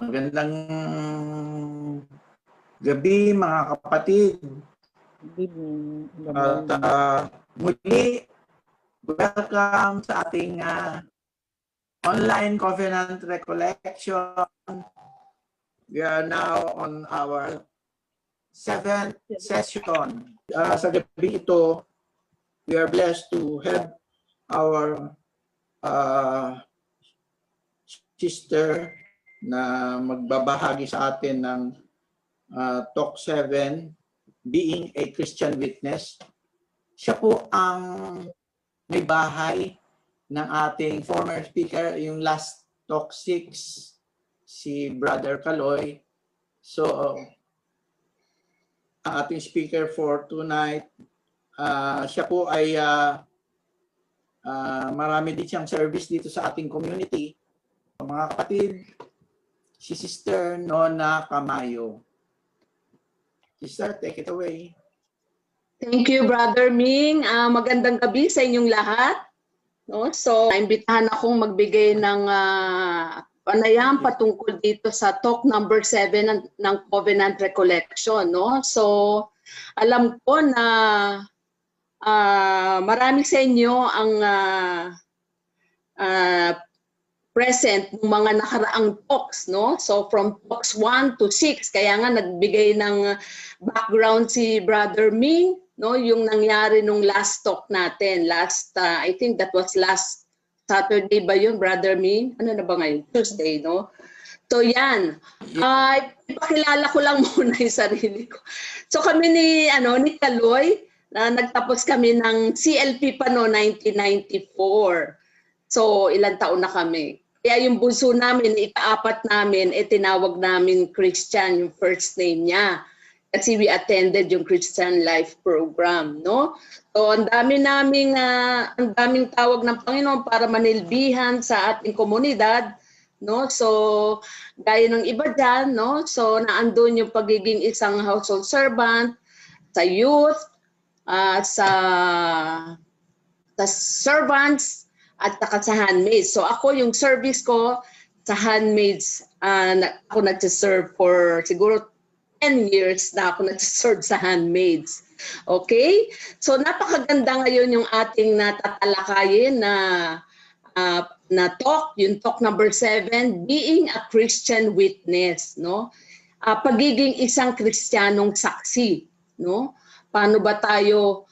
Magandang gabi mga kapatid. Good evening. At muli, welcome sa ating online covenant recollection. We are now on our 7th session. Sa gabi ito, we are blessed to have our sister na magbabahagi sa atin ng Talk 7, Being a Christian Witness. Siya po ang may bahay ng ating former speaker, yung last Talk 6, si Brother Kaloy. So, ang ating speaker for tonight, siya po ay marami din siyang service dito sa ating community. Mga kapatid, si Sister Nona Camayo. Sister, take it away. Thank you, Brother Ming. Magandang gabi sa inyong lahat. No? So, naimbitahan akong magbigay ng panayam patungkol dito sa talk number 7 ng Covenant Recollection. No? So, alam ko na marami sa inyo ang present ng mga nakaraang talks, no? So from talks 1 to 6, kaya nga nagbigay ng background si Brother Ming, no? Yung nangyari nung last talk natin, I think that was last Saturday ba yun, Brother Ming? Ano na ba ngayon? Tuesday, no? So yan, ipakilala ko lang muna yung sarili ko. So kami ni Kaloy, nagtapos kami ng CLP pa no, 1994. So, ilang taon na kami. Kaya yung bunso namin, ika-4 namin, tinawag namin Christian, yung first name niya. Kasi we attended yung Christian Life Program, no? So, ang daming tawag ng Panginoon para manilbihan sa ating komunidad, no? So, gaya ng iba dyan, no? So, naandun yung pagiging isang household servant, sa youth, sa servants, at saka sa handmaids. So ako yung service ko sa handmaids, ako nag-serve for siguro 10 years na ako nag-serve sa handmaids. Okay? So napakaganda ngayon yung ating natatalakayin na talk, yung talk number 7, Being a Christian Witness, no? Pagiging isang Kristiyanong saksi, no? Paano ba tayo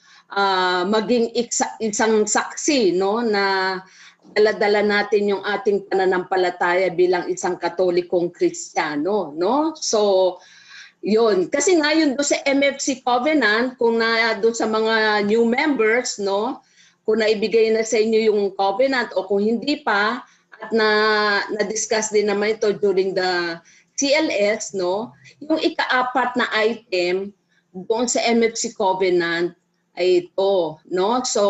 maging isang saksi, no, na dala-dala natin yung ating pananampalataya bilang isang Katolikong Kristiyano, no? So, yun. Kasi ngayon do sa MFC Covenant, kung na do sa mga new members, no, kung naibigay na sa inyo yung covenant o kung hindi pa, at na-discuss din naman ito during the CLS, no, yung ika-4 na item doon sa MFC Covenant ay ito, no? So,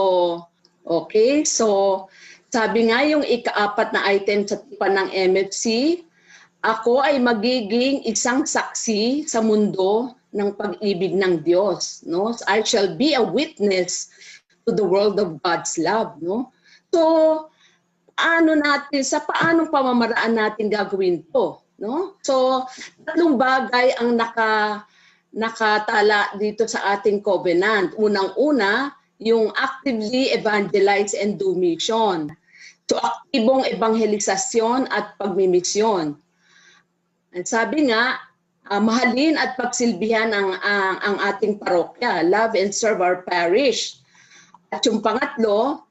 okay. So, sabi nga yung ika-4 na item sa tipan ng MFC, ako ay magiging isang saksi sa mundo ng pag-ibig ng Diyos, no? So, I shall be a witness to the world of God's love, no? So, paanong pamamaraan natin gagawin to, no? So, tatlong bagay ang nakatala dito sa ating covenant. Unang-una, yung actively evangelize and do mission. So, aktibong evangelisasyon at pagmimisyon. At sabi nga, mahalin at pagsilbihan ang ating parokya, love and serve our parish. At yung pangatlo,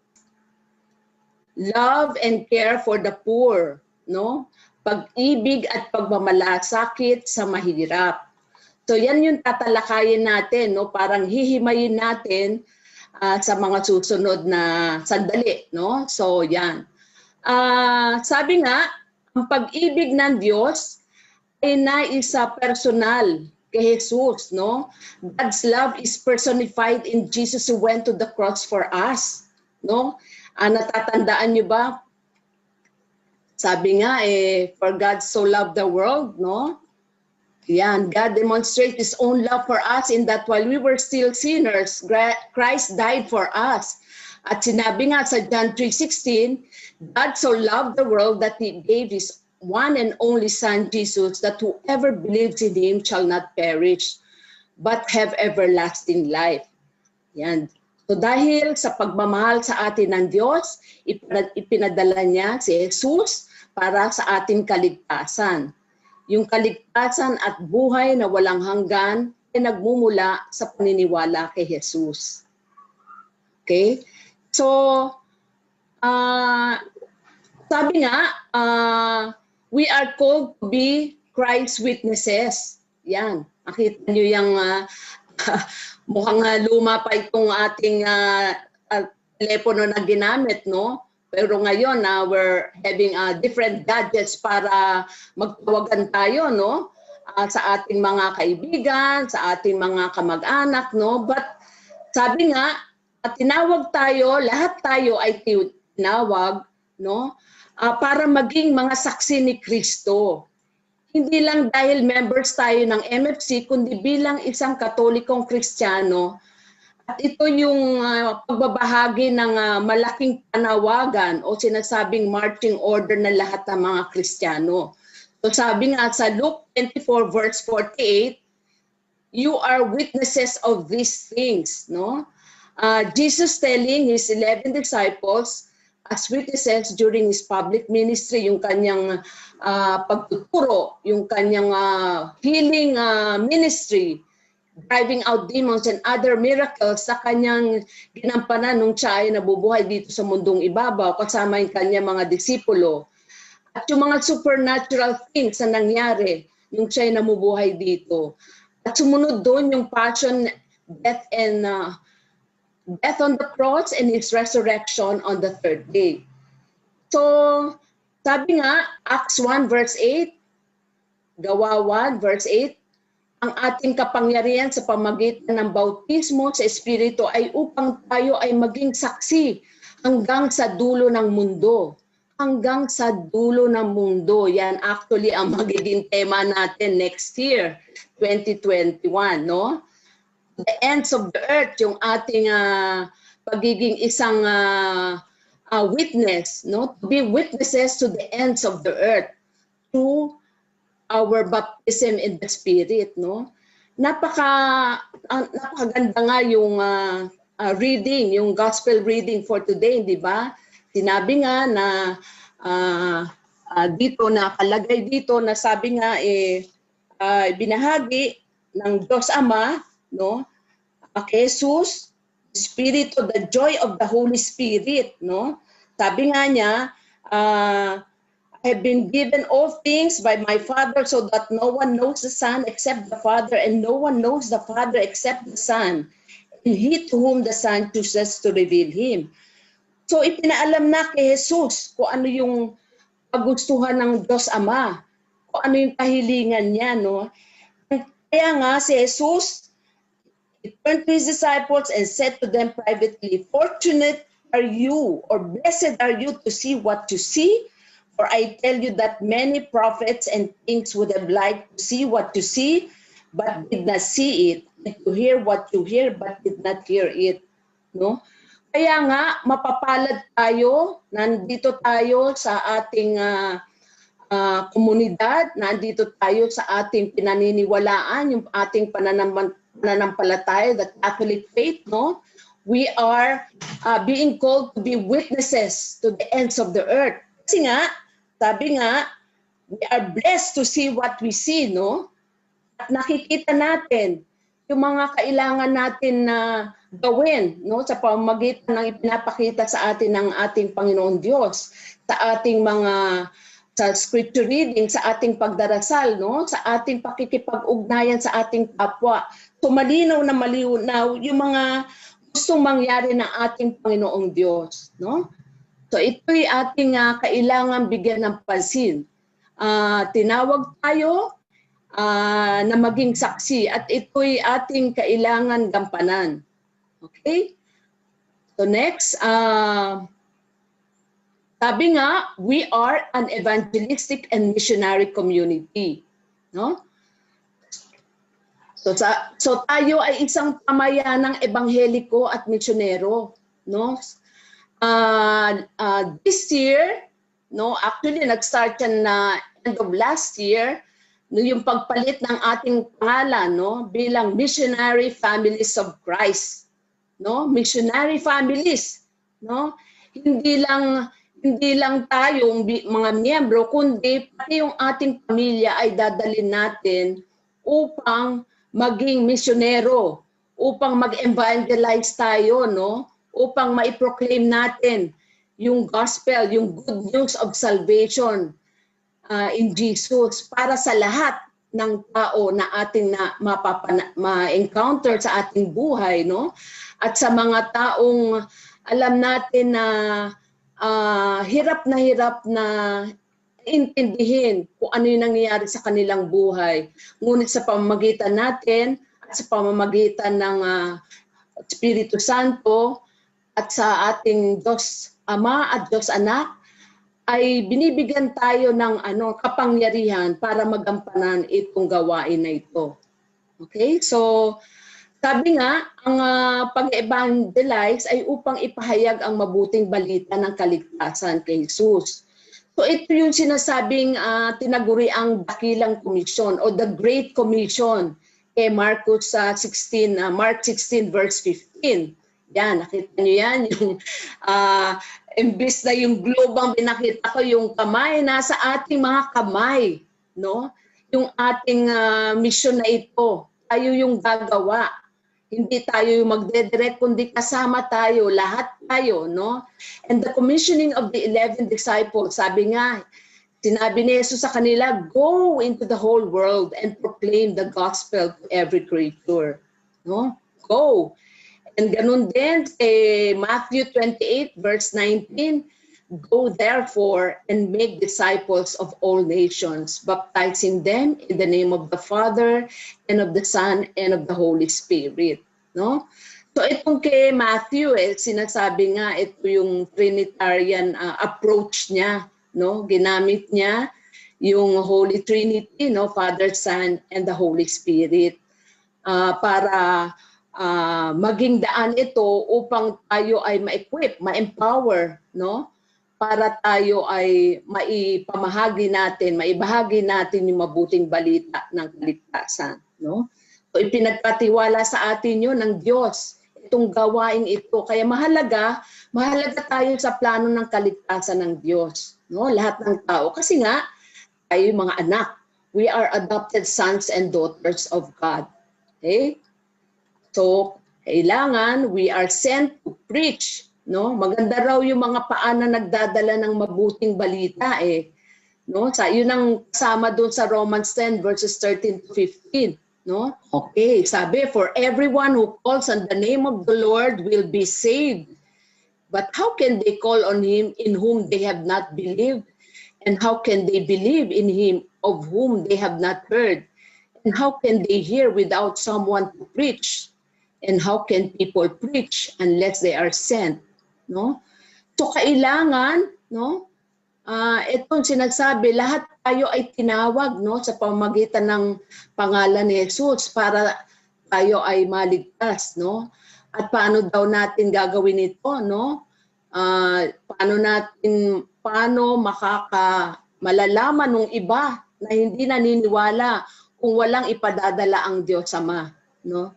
love and care for the poor, no? Pag-ibig at pagmamalasakit sa mahirap. So yan yung tatalakayin natin, no? Parang hihimayin natin sa mga susunod na sandali, no? So yan. Sabi nga, ang pag-ibig ng Diyos ay naisa personal kay Jesus, no? God's love is personified in Jesus who went to the cross for us, no? Natatandaan niyo ba? Sabi nga, for God so loved the world, no? Yan, God demonstrates His own love for us in that while we were still sinners, Christ died for us. At sinabi nga sa John 3:16, God so loved the world that He gave His one and only Son, Jesus, that whoever believes in Him shall not perish, but have everlasting life. Yan. So dahil sa pagmamahal sa atin ng Diyos, ipinadala niya si Jesus para sa ating kaligtasan. Yung kaligtasan at buhay na walang hanggan ay nagmumula sa paniniwala kay Jesus. Okay? So, sabi nga, we are called to be Christ's witnesses. Yan. Nakita niyo yung mukhang luma pa itong ating telepono na ginamit, no? Pero ngayon, we're having different gadgets para magtawagan tayo, no? Sa ating mga kaibigan, sa ating mga kamag-anak, no? But sabi nga, tinawag tayo, lahat tayo ay tinawag, no? Para maging mga saksi ni Kristo. Hindi lang dahil members tayo ng MFC, kundi bilang isang Katolikong Kristiyano. At ito yung pagbabahagi ng malaking panawagan o sinasabing marching order ng lahat ng mga Kristiyano. So sabi nga sa Luke 24 verse 48, you are witnesses of these things, no? Jesus telling his 11 disciples as witnesses during his public ministry, yung kanyang pagtuturo, yung kanyang healing ministry, driving out demons and other miracles sa kanyang ginampanan nung siya ay nabubuhay dito sa mundong ibabaw kasama yung kanyang mga disipulo. At yung mga supernatural things na nangyari nung siya ay namubuhay dito. At sumunod doon yung passion, death on the cross and his resurrection on the third day. So, sabi nga, Acts 1 verse 8, Gawa 1 verse 8, ang ating kapangyarihan sa pamagitan ng bautismo sa Espiritu ay upang tayo ay maging saksi hanggang sa dulo ng mundo. Hanggang sa dulo ng mundo. Yan actually ang magiging tema natin next year, 2021, no? The ends of the earth, yung ating pagiging isang witness, no? To be witnesses to the ends of the earth through our baptism in the Spirit, no? Napakaganda nga yung reading, yung gospel reading for today, di ba? Sinabi nga na dito nakalagay dito na sabi nga binahagi ng Diyos Ama, no? Kay Jesus, Espiritu, the joy of the Holy Spirit, no? Sabi nga niya, I have been given all things by my Father so that no one knows the Son except the Father and no one knows the Father except the Son and he to whom the Son chooses to reveal Him. So ipinaalam na kay Jesus kung ano yung kagustuhan ng Diyos Ama, kung ano yung kahilingan niya, no? Kaya nga si Jesus, he turned to his disciples and said to them privately, fortunate are you, or blessed are you to see what you see, for I tell you that many prophets and kings would have liked to see what you see, but did not see it, and to hear what you hear, but did not hear it. No? Kaya nga, mapapalad tayo, nandito tayo sa ating komunidad, nandito tayo sa ating pinaniniwalaan, yung ating pananampalataya, the Catholic faith, no? We are being called to be witnesses to the ends of the earth. Kasi nga, sabi nga, we are blessed to see what we see, no? At nakikita natin yung mga kailangan natin na gawin, no? Sa pamamagitan ng ipinapakita sa atin ng ating Panginoon Diyos, sa ating sa scripture reading, sa ating pagdarasal, no? Sa ating pakikipag-ugnayan sa ating kapwa. So malinaw na malinaw yung mga gustong mangyari ng ating Panginoong Diyos, no? So ito'y ating kailangan bigyan ng pansin. Tinawag tayo na maging saksi at ito'y ating kailangan gampanan. Okay? So next, sabi nga, we are an evangelistic and missionary community, no? So tayo ay isang pamayanang ebangheliko at misyonero, no? This year no? Actually, nag-start yan na end of last year, no, yung pagpalit ng ating pangalan, no, bilang Missionary Families of Christ, no? Missionary families, no? Hindi lang tayong mga miyembro, kundi pati yung ating pamilya ay dadalhin natin upang maging misyonero, upang mag-evangelize tayo, no? Upang ma-proclaim natin yung gospel, yung good news of salvation in Jesus para sa lahat ng tao na ating ma-encounter sa ating buhay, no? At sa mga taong alam natin na hirap na intindihin kung ano yung nangyayari sa kanilang buhay. Ngunit sa pamamagitan natin at sa pamamagitan ng Espiritu Santo at sa ating Diyos Ama at Diyos Anak, ay binibigyan tayo ng kapangyarihan para magampanan itong gawain na ito. Okay? So, sabi nga, ang pag-evangelize ay upang ipahayag ang mabuting balita ng kaligtasan kay Jesus. So, ito yung sinasabing tinaguri ang dakilang komisyon o the Great Commission kay Mark 16 verse 15. Yan, nakita nyo yan, yung imbis na yung globe ang pinakita ko, yung kamay, nasa ating mga kamay, no? Yung ating mission na ito, tayo yung gagawa. Hindi tayo yung magdedirect, kundi kasama tayo, lahat tayo, no? And the commissioning of the 11 disciples, sabi nga, sinabi ni Jesus sa kanila, go into the whole world and proclaim the gospel to every creature, no? Go. And ganun din, Matthew 28 verse 19, go therefore and make disciples of all nations, baptizing them in the name of the Father and of the Son and of the Holy Spirit. No? So itong kay Matthew, sinasabi nga ito yung Trinitarian approach niya. No? Ginamit niya yung Holy Trinity, no? Father, Son, and the Holy Spirit para maging daan ito upang tayo ay ma-equip, ma-empower, no? Para tayo ay maibahagi natin yung mabuting balita ng kaligtasan, no? So ipinagpatiwala sa atin yun ng Diyos, itong gawain ito. Kaya mahalaga tayo sa plano ng kaligtasan ng Diyos, no? Lahat ng tao. Kasi nga, tayo yung mga anak. We are adopted sons and daughters of God. Okay? So, kailangan we are sent to preach, no? Maganda raw yung mga paan na nagdadala ng mabuting balita no? Sa yun ang kasama doon sa Romans 10 verses 13 to 15, no? Okay, sabi, for everyone who calls on the name of the Lord will be saved. But how can they call on him in whom they have not believed? And how can they believe in him of whom they have not heard? And how can they hear without someone to preach? And how can people preach unless they are sent, no? So kailangan, no? Itong sinasabi, lahat tayo ay tinawag, no, sa pamamagitan ng pangalan ni Jesus para tayo ay maligtas, no? At paano daw natin gagawin ito, no? Paano malalaman ng iba na hindi naniniwala kung walang ipadadala ang Diyos Ama, no?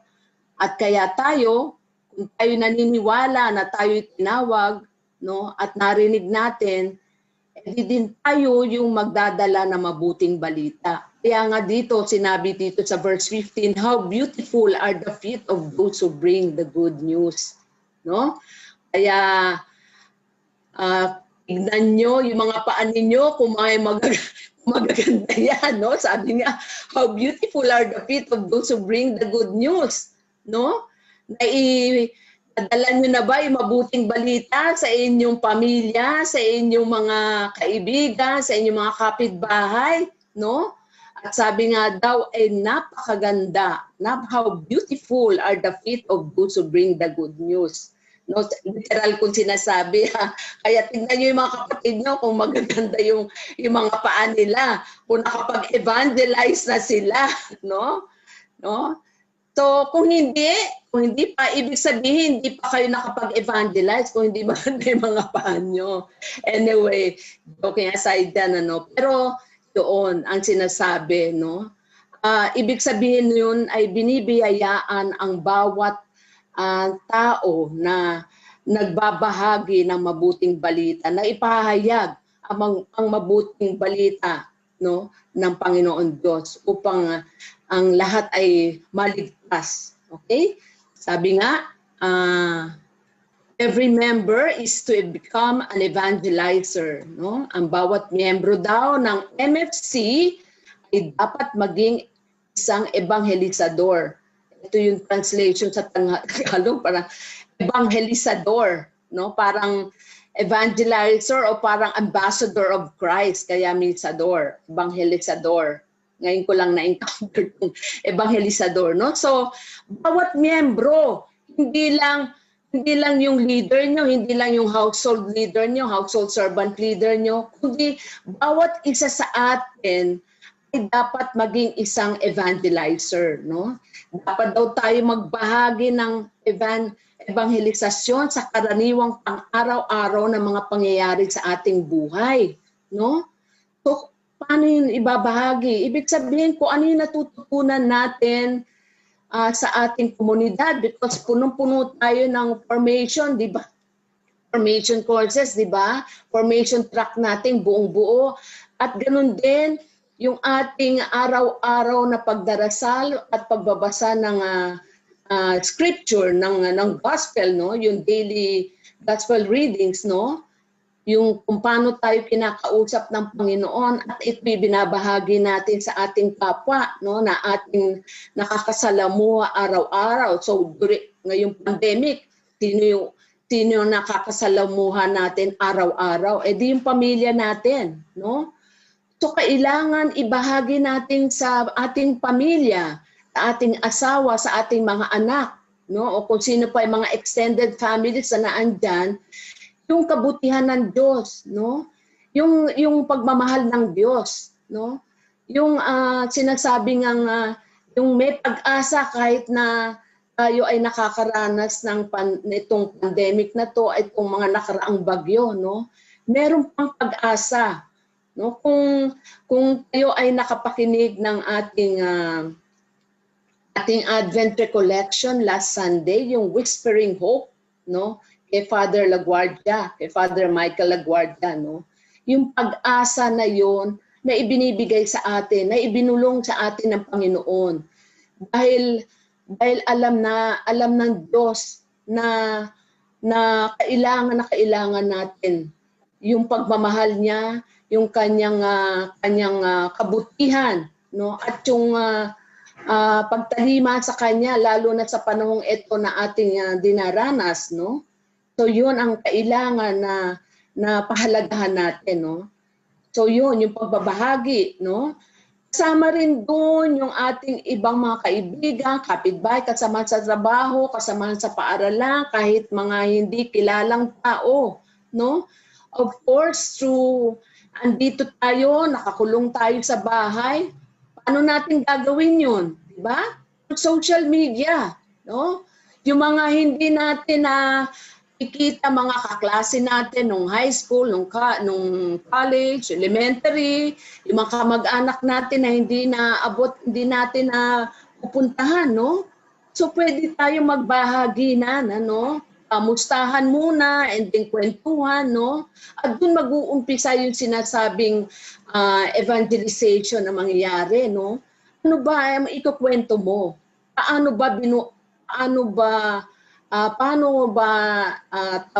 At kaya tayo, kung tayo naniniwala na tayo tinawag, no, at narinig natin, hindi din tayo yung magdadala ng mabuting balita. Kaya nga dito, sinabi dito sa verse 15, how beautiful are the feet of those who bring the good news. No? Kaya, tignan nyo yung mga paan ninyo kung may magaganda yan. No? Sabi nga, how beautiful are the feet of those who bring the good news. No? Nadala nyo na ba yung mabuting balita sa inyong pamilya, sa inyong mga kaibigan, sa inyong mga kapitbahay, no? At sabi nga daw, napakaganda, how beautiful are the feet of those who bring the good news. No, literal kung sinasabi, ha? Kaya tingnan nyo yung mga kapatid nyo kung magaganda yung mga paan nila, kung nakapag-evangelize na sila, no? No? So, kung hindi pa, ibig sabihin, hindi pa kayo nakapag-evangelize kung hindi maganda yung mga paan nyo. Anyway, joking aside yan, ano. Pero, doon, ang sinasabi, no? Ibig sabihin yun ay binibiyayaan ang bawat tao na nagbabahagi ng mabuting balita, na ipahayag ang mabuting balita, no, ng Panginoon Diyos upang ang lahat ay maligtas. Okay? Sabi nga, every member is to become an evangelizer. No? Ang bawat miyembro daw ng MFC ay dapat maging isang evangelizador. Ito yung translation sa Tagalog, parang evangelizador. No? Parang evangelizer o parang ambassador of Christ, kaya milizador, evangelizador. Ngayon ko lang na-encounter yung evangelizador, no? So, bawat miyembro, hindi lang yung leader nyo, hindi lang yung household leader nyo, household servant leader nyo, kundi bawat isa sa atin ay dapat maging isang evangelizer, no? Dapat daw tayo magbahagi ng evangelisasyon sa karaniwang pang-araw-araw na mga pangyayari sa ating buhay, no? So, paano yun ibabahagi? Ibig sabihin kung ano yung natututunan natin sa ating komunidad, because punong-puno tayo ng formation, di ba? Formation courses, di ba? Formation track natin buong-buo. At ganun din, yung ating araw-araw na pagdarasal at pagbabasa ng scripture, ng gospel, no? Yung daily gospel readings, no? Yung kung paano tayo kinakausap ng Panginoon at ito'y binabahagi natin sa ating kapwa, no, na ating nakakasalamuha araw-araw. So, ngayong pandemic, sino yung nakakasalamuha natin araw-araw? Eh di yung pamilya natin, no? So, kailangan ibahagi natin sa ating pamilya, sa ating asawa, sa ating mga anak, no? O kung sino pa yung mga extended families na naandyan, yung kabutihan ng Diyos, no? Yung pagmamahal ng Diyos, no? Yung sinasabi ng yung may pag-asa kahit na tayo ay nakakaranas ng nitong pandemic na to, ay itong mga nakaraang bagyo, no? Meron pang pag-asa, no? Kung tayo ay nakapakinig ng ating Advent recollection last Sunday, yung Whispering Hope, no? Kay Father Laguardia, kay Father Michael Laguardia, no? Yung pag-asa na yon na ibinibigay sa atin, na ibinulong sa atin ng Panginoon. Dahil alam ng Diyos na kailangan natin yung pagmamahal niya, yung kanyang kabutihan, no? At yung pagtalima sa kanya, lalo na sa panahong ito na ating dinaranas, no? So yun ang kailangan na pahalagahan natin, no? So yun, yung pagbabahagi, no? Kasama rin doon yung ating ibang mga kaibigan, kapitbahay, kasama sa trabaho, kasama sa paaralan, kahit mga hindi kilalang tao, no? Of course, andito tayo, nakakulong tayo sa bahay, paano natin gagawin yun? Diba? Social media, no? Yung mga hindi natin ikita mga kaklase natin nung high school, nung college, elementary, yung mga kamag-anak natin na hindi naabot, hindi natin na pupuntahan, no? So pwede tayo magbahagi na, no? Pamustahan muna and then kwentuhan, no? At doon mag-uumpisa yung sinasabing evangelization na mangyayari, no? Ano ba ikukwento mo? Paano ba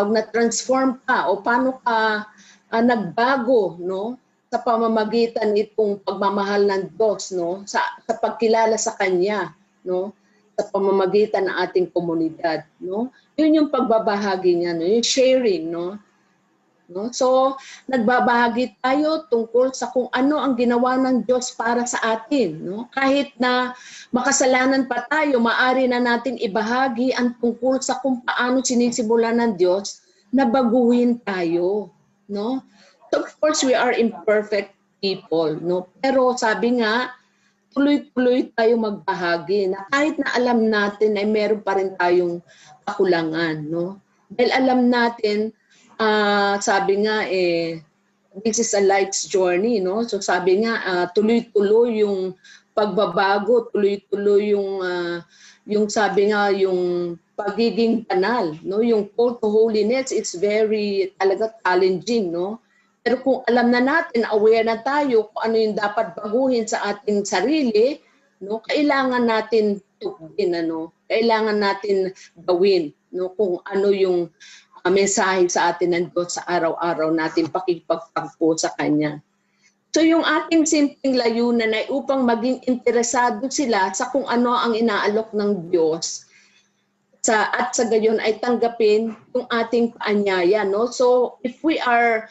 na-transform ka o paano ka nagbago, no, sa pamamagitan itong pagmamahal ng Diyos, no, sa pagkilala sa Kanya, no, sa pamamagitan ng ating komunidad, no? Yun yung pagbabahagi niya, no, yung sharing, no. So, nagbabahagi tayo tungkol sa kung ano ang ginawa ng Diyos para sa atin, no? Kahit na makasalanan pa tayo, maaari na natin ibahagi ang tungkol sa kung paano sinisimulan ng Diyos na baguhin tayo, no? So, of course, we are imperfect people, no? Pero sabi nga, tuloy-tuloy tayo magbahagi na kahit na alam natin ay meron pa rin tayong kakulangan, no? Dahil alam natin, sabi nga this is a life's journey, no? So sabi nga, tuloy-tuloy yung pagbabago, tuloy-tuloy yung sabi nga, yung pagiging banal, no? Yung call to holiness, it's very talaga challenging, no? Pero kung alam na natin, aware na tayo kung ano yung dapat baguhin sa ating sarili, no, kailangan natin tukuyin, kailangan natin gawin, no, kung ano yung mensahe sa atin ng Diyos sa araw-araw natin pakipagtagpo sa Kanya. So yung ating simpleng layunan ay upang maging interesado sila sa kung ano ang inaalok ng Diyos at sa gayon ay tanggapin yung ating paanyaya, no? So if we are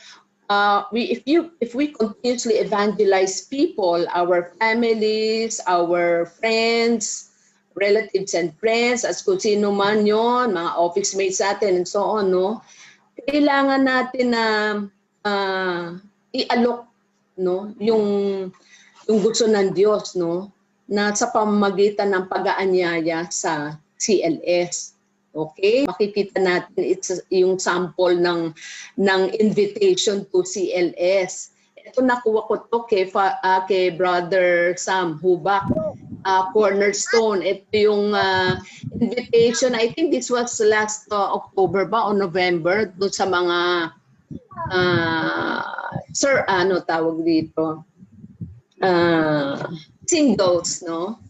if we continuously evangelize people, our families, our friends, relatives and friends, as kung sino man yon, mga office mates natin and so on, no? Kailangan natin na ialok, no, yung gusto ng Diyos, no, na sa pamamagitan ng pag-aanyaya sa CLS. Okay? Makikita natin yung sample ng invitation to CLS. Ito nakuha ko to kay Brother Sam Hubak, Cornerstone. Ito yung invitation. I think this was last October ba o November doon sa mga tawag dito? Singles, no?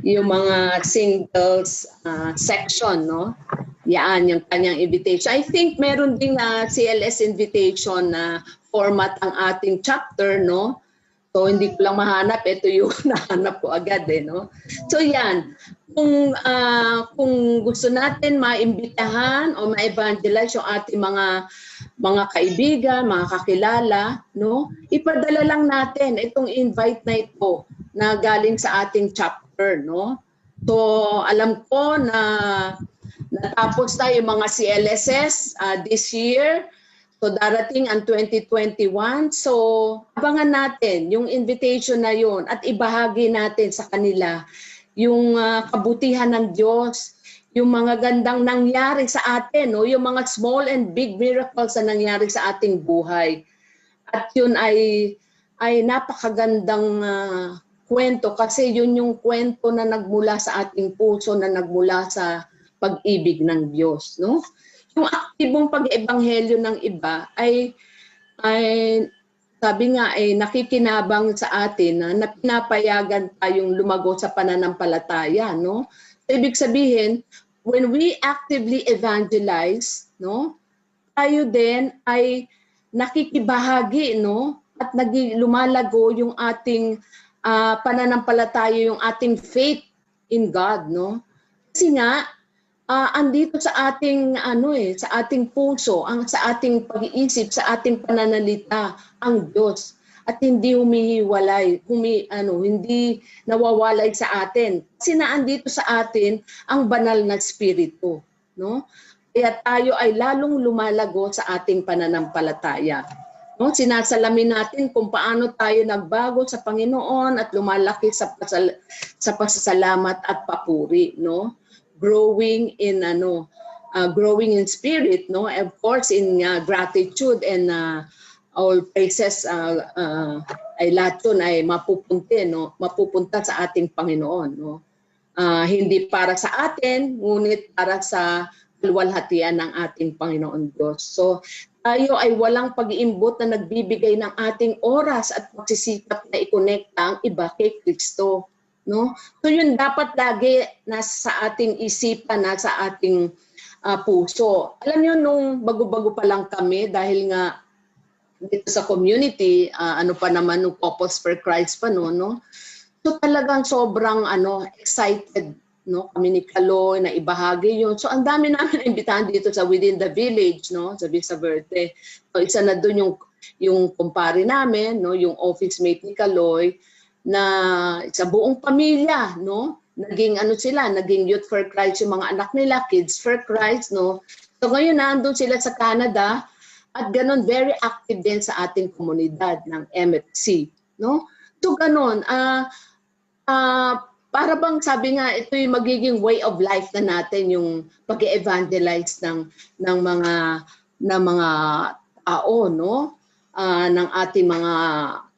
Yung mga singles section, no? Yan, yung kanyang invitation. I think meron ding CLS invitation na format ang ating chapter, no? So, hindi ko lang mahanap. Ito yung nahanap ko agad, no? So, yan. Kung gusto natin maimbitahan o ma-evangelize yung ating mga kaibigan, mga kakilala, no? Ipadala lang natin itong invite na ito na galing sa ating chapter, no? So, alam ko na natapos tayo yung mga CLSS this year. So, darating ang 2021. So, abangan natin yung invitation na yun at ibahagi natin sa kanila yung kabutihan ng Diyos, yung mga gandang nangyari sa atin, no? Yung mga small and big miracles na nangyari sa ating buhay. At yun ay napakagandang kwento kasi yun yung kwento na nagmula sa ating puso, na nagmula sa pag-ibig ng Diyos, no? Yung aktibong pag-ebanghelyo ng iba ay sabi nga nakikinabang sa atin na pinapayagan tayong lumago sa pananampalataya, no? So, ibig sabihin, when we actively evangelize, no, tayo din ay nakikibahagi, no, at lumalago yung ating pananampalataya, yung ating faith in God, no? Kasi nga andito sa ating sa ating puso, sa ating pag-iisip, sa ating pananalita ang Diyos at hindi humihiwalay, hindi nawawalay sa atin. Kasi naandito sa atin ang banal na espiritu, no? Kaya tayo ay lalong lumalago sa ating pananampalataya. No, sinasalamin natin kung paano tayo nagbago sa Panginoon at lumalaki sa pasasalamat at papuri, no? Growing in spirit, no? Of course in gratitude and all praises ay lahat yun ay mapupunta sa ating Panginoon, no? Hindi para sa atin, ngunit para sa kaluwalhatian ng ating Panginoon Diyos. So, tayo ay walang pag-iimbot na nagbibigay ng ating oras at pagsisikap na i-connecta ang iba kay Kristo, no? So yun dapat lagi nasa ating isipan, nasa ating puso. Alam niyo, nung bago-bago pa lang kami, dahil nga dito sa community, pa naman nung Couples for Christ pa no? So talagang sobrang excited, no, kami ni Kaloy na ibahagi yun. So ang dami namin na imbitahan dito sa Within the Village, no, sa Vista Verde. So isa na doon yung kumpare namin, no, yung office mate ni Kaloy, na sa buong pamilya, no, naging naging Youth for Christ yung mga anak nila, Kids for Christ, no. So ngayon nandun sila sa Canada at ganun very active din sa ating komunidad ng MFC, no. So ganun, para bang sabi nga, ito yung magiging way of life na natin, yung pag-evangelize ng mga tao, no? Ng ating mga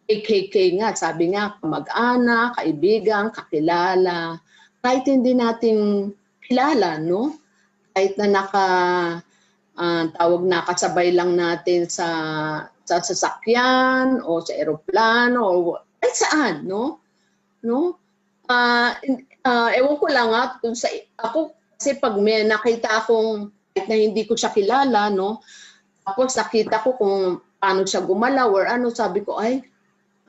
KKK nga, sabi nga, kamag-anak, kaibigan, kakilala, kahit hindi natin kilala, no? Kahit na nakasabay lang natin sa sasakyan o sa eroplano o kahit saan, no? Ewan ko lang kung ako kasi pag may nakita akong kahit na hindi ko siya kilala, no? Tapos nakita ko kung paano siya gumalaw or ano, sabi ko, ay,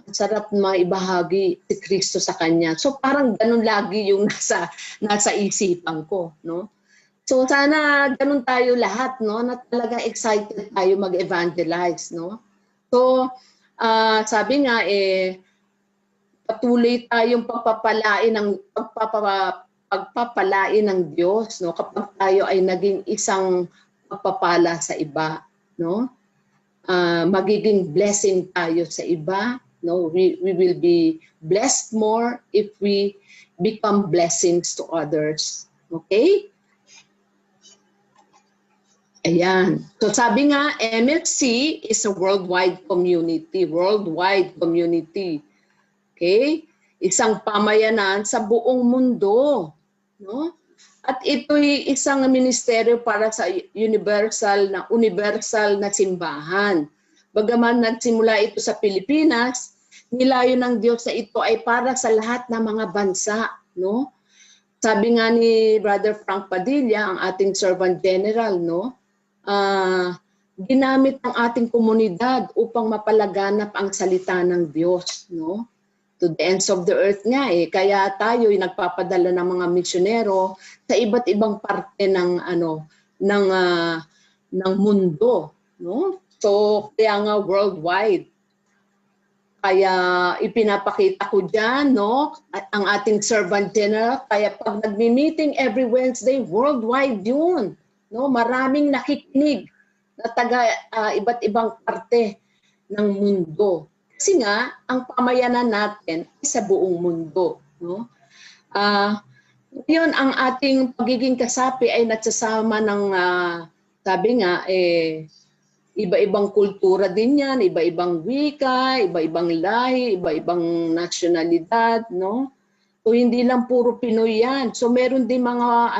sarap maibahagi si Kristo sa kanya. So parang ganun lagi yung nasa isipan ko, no? So sana ganun tayo lahat, no? Na talaga excited tayo mag-evangelize, no? So sabi nga patuloy tayong pagpapalain ng Diyos, no? Kapag tayo ay naging isang pagpapala sa iba, no? Magiging blessing tayo sa iba, no? We will be blessed more if we become blessings to others. Okay? Ayan. So sabi nga, MFC is a worldwide community. Okay? Isang pamayanan sa buong mundo. No? At ito'y isang ministeryo para sa universal na simbahan. Bagaman nagsimula ito sa Pilipinas, nilayo ng Diyos na ito ay para sa lahat ng mga bansa, no? Sabi nga ni Brother Frank Padilla, ang ating Servant General, no? Ginamit ng ating komunidad upang mapalaganap ang salita ng Diyos, no? To the ends of the earth nga kaya tayo ay nagpapadala ng mga misyonero sa iba't ibang parte ng mundo, no? So kaya nga worldwide. Kaya ipinapakita ko diyan, no, ang ating Servant General, kaya pag nagmi-meeting every Wednesday, worldwide 'yun, no? Maraming nakikinig na taga iba't ibang parte ng mundo. Kasi nga, ang pamayanan natin ay sa buong mundo. No? Yun, ang ating pagiging kasapi ay nagsasama ng, sabi nga, iba-ibang kultura din yan, iba-ibang wika, iba-ibang lahi, iba-ibang nasyonalidad. No? So, hindi lang puro Pinoy yan. So, meron din mga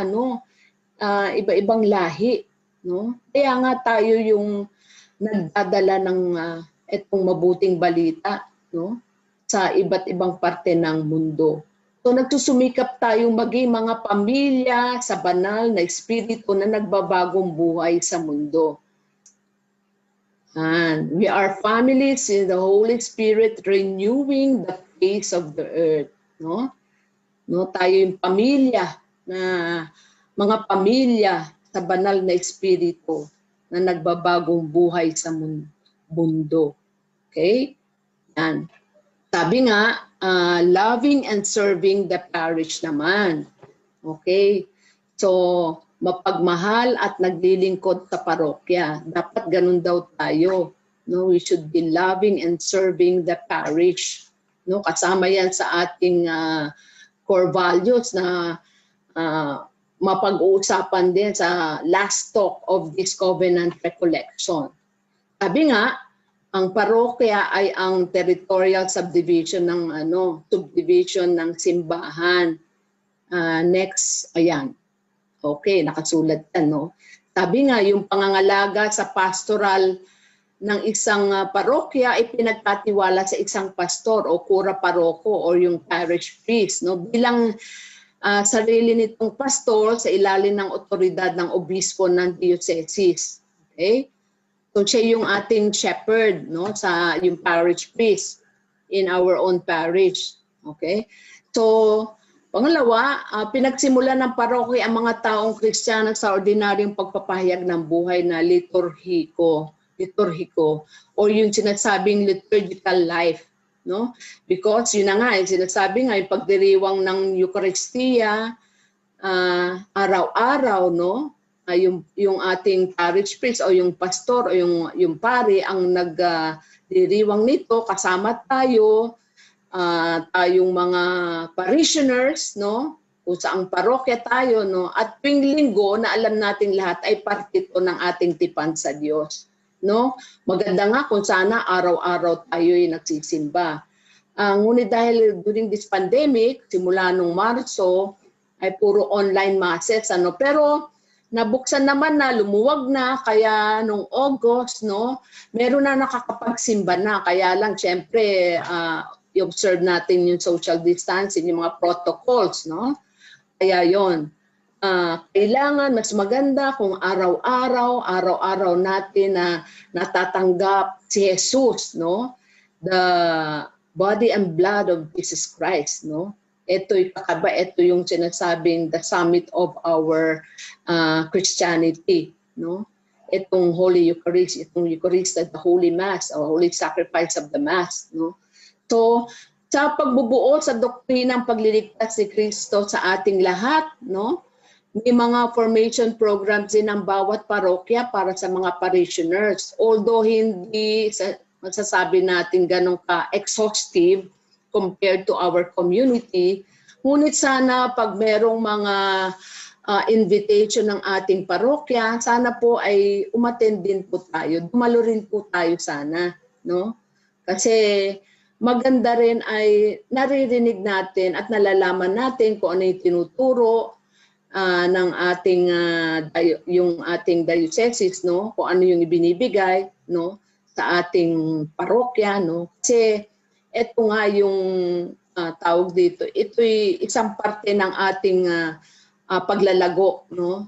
iba-ibang lahi. No? Kaya nga tayo yung nagdadala ng itong mabuting balita, no, sa iba't ibang parte ng mundo. So nagsusumikap tayong maging mga pamilya sa banal na espiritu na nagbabagong buhay sa mundo. And we are families in the Holy Spirit renewing the face of the earth, no? No, tayo yung pamilya na mga pamilya sa banal na espiritu na nagbabagong buhay sa mundo. Okay? Yan. Sabi nga, loving and serving the parish naman. Okay? So, mapagmahal at naglilingkod sa parokya. Dapat ganun daw tayo. No, we should be loving and serving the parish. No, kasama yan sa ating core values na mapag-uusapan din sa last talk of this covenant recollection. Sabi nga, ang parokya ay ang territorial subdivision ng simbahan. Next, ayan. Okay, nakasulat yan, no? Sabi nga, yung pangangalaga sa pastoral ng isang parokya ay pinagkatiwala sa isang pastor o kura paroko o yung parish priest, no? Bilang sarili nitong pastor sa ilalim ng otoridad ng obispo ng diocese. Okay? So siya yung ating shepherd, no, sa yung parish priest in our own parish. Okay? So pangalawa, pinagsimulan ng parokya ang mga taong Kristiyano sa ordinaryong pagpapahayag ng buhay na liturhiko o yung sinasabing liturgical life, no? Because yun na nga, sinasabi nga yung pagdiriwang ng Eucharistia araw-araw, no? Yung ating parish priest o yung pastor o yung pari ang nagdiriwang nito, kasama tayo tayong mga parishioners, no? Kung saang parokya tayo, no? At tuwing linggo na alam nating lahat ay parte ito ng ating tipan sa Diyos, no? Maganda nga kung sana araw-araw tayo ay nagsisimba. Ngunit dahil during this pandemic, simula nung Marso, ay puro online masses, ano? Pero nabuksan naman na, lumuwag na, kaya nung August, no? Meron na nakakapagsimba na, kaya lang syempre, i-observe natin yung social distancing, yung mga protocols, no? Kaya yon, kailangan mas maganda kung araw-araw natin na natatanggap si Jesus, no? The body and blood of Jesus Christ, no? Ito yung sinasabing the summit of our Christianity, no? Itong Holy Eucharist, itong Eucharist at the Holy Mass, or Holy Sacrifice of the Mass, no? So, sa pagbubuo sa doktrinang pagliligtas ni Kristo sa ating lahat, no? May mga formation programs din ang bawat parokya para sa mga parishioners. Although hindi masasabi natin ganun ka-exhaustive compared to our community, ngunit sana pag merong mga invitation ng ating parokya, sana po ay umattend din po tayo, dumalo rin po tayo sana, no? Kasi maganda rin ay naririnig natin at nalalaman natin kung ano yung tinuturo ng ating yung ating diocese, no? Kung ano yung ibinibigay, no, sa ating parokya, no? Kasi ito nga yung tawag dito, ito'y isang parte ng ating paglalago, no?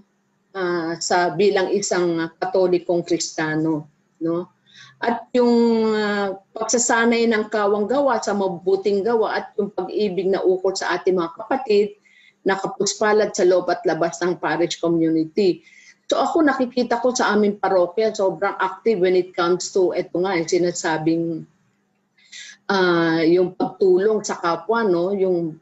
Sa bilang isang Katolikong Kristiyano, no? At yung pagsasanay ng kawang gawa sa mabuting gawa at yung pag-ibig na ukol sa ating mga kapatid, nakapuspalad sa loob at labas ng parish community. So ako nakikita ko sa aming parokya, sobrang active when it comes to, ito nga, yung sinasabing yung pagtulong sa kapwa, no? Yung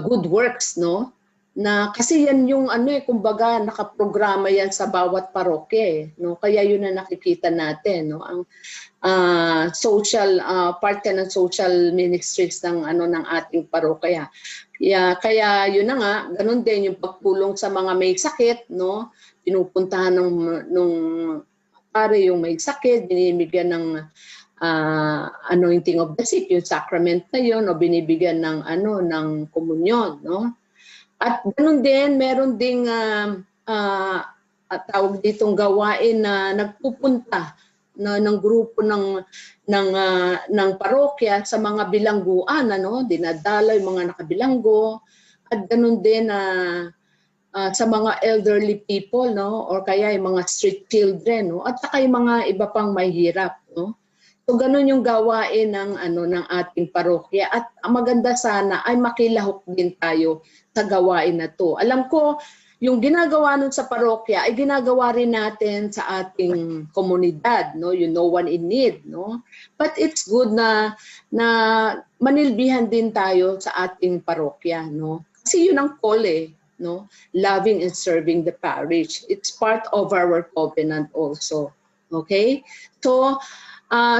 good works, no? Na kasi yan yung kumbaga nakaprograma yan sa bawat parokya, no? Kaya yun na nakikita natin, no? Ang social part ng social ministries ng ng ating parokya. Kaya yun na nga, ganun din yung pagtulong sa mga may sakit, no? Pinupuntahan nung pare yung may sakit, binibigyan ng anointing of the sick, yung sacrament na yun, o binibigyan ng ng komunyon, no? At ganun din, meron ding tawag ditong gawain na nagpupunta ng grupo ng parokya sa mga bilangguan, dinadala yung mga nakabilanggo, at ganun din sa mga elderly people, no, or kaya yung mga street children, no, at saka yung mga iba pang mahihirap, no. So ganun yung gawain ng ng ating parokya, at maganda sana ay makilahok din tayo sa gawain na to. Alam ko yung ginagawa nun sa parokya ay ginagawa rin natin sa ating komunidad, no, you know, one in need, no. But it's good na manilbihan din tayo sa ating parokya, no. Kasi yun ang call, no, loving and serving the parish. It's part of our covenant also. Okay? So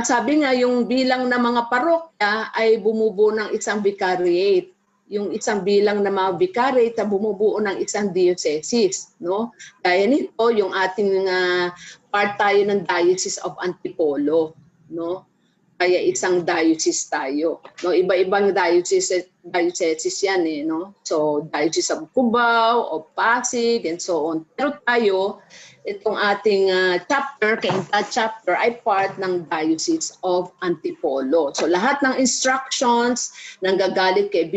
sabi nga, yung bilang ng mga parokya ay bumubuo ng isang vicariate. Yung isang bilang ng mga vicariate ay bumubuo ng isang diocese, no? Gaya nito, yung ating part tayo ng Diocese of Antipolo, no? Kaya isang diocese tayo, no? Iba-ibang diocese yan, no? So, Diocese of Cubao, of Pasig, and so on. Pero tayo, itong ating chapter, Cainta chapter, ay part ng Diocese of Antipolo. So lahat ng instructions nanggagaling kay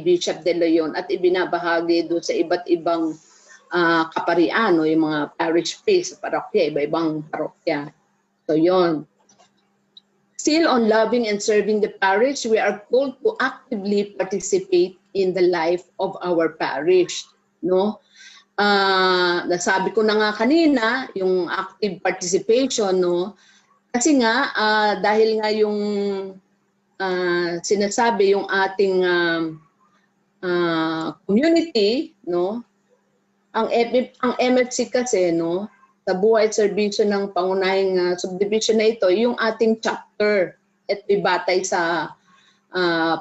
Bishop De Leon at ibinabahagi doon sa iba't ibang kaparian, yung mga parish priests, parokya, iba-ibang parokya. So yon. Still on loving and serving the parish, we are called to actively participate in the life of our parish, no? Nasabi ko na nga kanina, yung active participation, no? Kasi nga, dahil nga yung sinasabi yung ating community, no? Ang MFC kasi, no? Sa buhay at serbisyo ng pangunahing subdivision na ito, yung ating chapter ito'y batay sa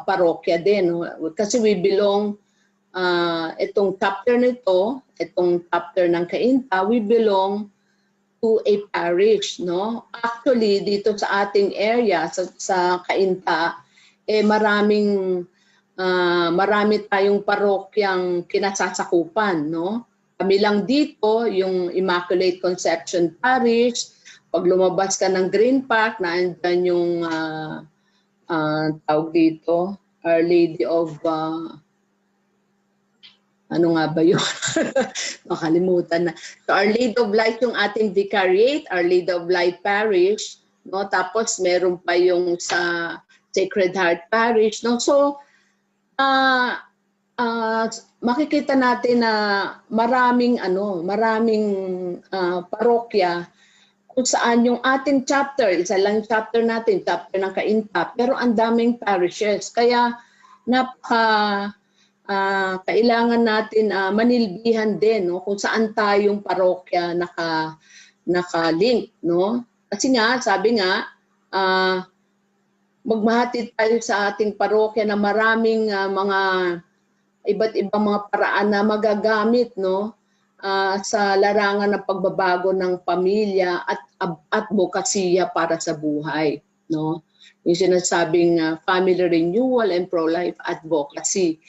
parokya din. No? Kasi we belong, itong chapter nito, itong chapter ng Cainta, we belong to a parish. No? Actually, dito sa ating area, sa Cainta, marami tayong parokyang kinasasakupan. No? Kami lang dito, yung Immaculate Conception Parish. Pag lumabas ka ng Green Park, naandyan yung tawag dito, Our Lady of, ano nga ba yun? Makalimutan na. So Our Lady of Light yung ating vicariate, Our Lady of Light Parish. No? Tapos meron pa yung sa Sacred Heart Parish. No? So, makikita natin na maraming parokya kung saan yung ating chapter, isa lang yung chapter natin, chapter ng Cainta, pero ang daming parishes. Kaya kailangan natin manilbihan din, no, kung saan tayong parokya naka-link, no? Kasi nga, sabi nga, magmahatid tayo sa ating parokya na maraming mga iba't ibang mga paraan na magagamit, no, sa larangan ng pagbabago ng pamilya at advokasya para sa buhay, no. Yung sinasabing family renewal and pro-life advocacy.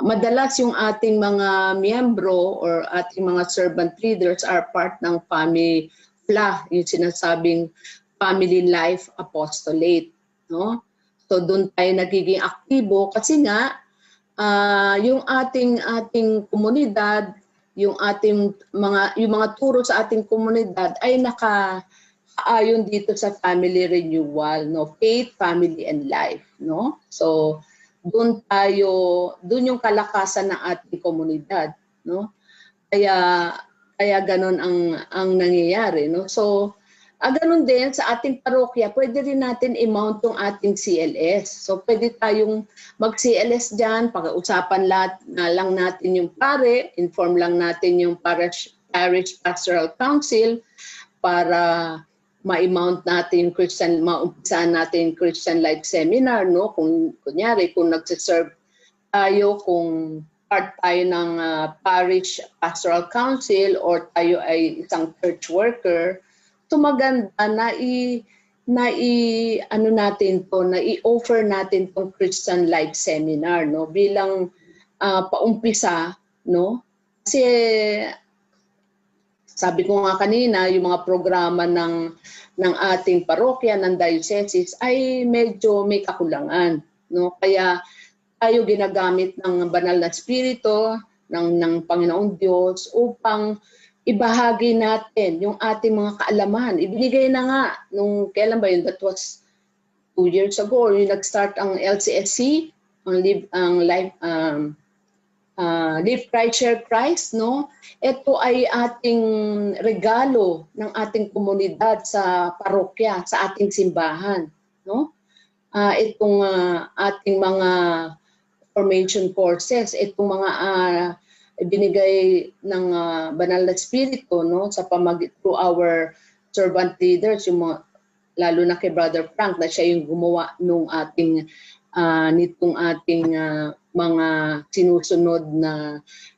Madalas yung ating mga miyembro or ating mga servant leaders are part ng family FLA, yung sinasabing Family Life Apostolate, no? So doon tayo nagiging aktibo kasi nga yung ating komunidad, yung mga turo sa ating komunidad ay nakaayon dito sa family renewal, no? Faith, family and life, no? So doon yung kalakasan ng ating komunidad, no? Kaya ganun ang nangyayari, no? So ganun din sa ating parokya, pwede rin natin i-mount yung ating CLS. So pwede tayong mag-CLS dyan, pag-usapan lang natin yung pare, inform lang natin yung Parish Pastoral Council para ma-mount natin yung maumpisahan natin yung Christian Life Seminar, no? Kung kunyari, kung nagsiserve tayo, kung part tayo ng Parish Pastoral Council or tayo ay isang church worker, so maganda na i-offer natin tong Christian Life Seminar, no, bilang paumpisa, no? Kasi sabi ko nga kanina, yung mga programa ng ating parokya, ng diocese ay medyo may kakulangan, no? Kaya tayo ginagamit ng banal na spirito ng Panginoong Diyos upang ibahagi natin yung ating mga kaalaman. Ibinigay na nga nung kailan ba yun? That was 2 years ago. Yung nag-start ang LCSC, Live Christ, Share Christ, no? Ito ay ating regalo ng ating komunidad sa parokya, sa ating simbahan, no? Itong ating mga formation courses, itong mga ibinigay ng banal na spirito, no, sa through our servant leaders, yung mga, lalo na kay Brother Frank na siya yung gumawa nung nitong ating mga sinusunod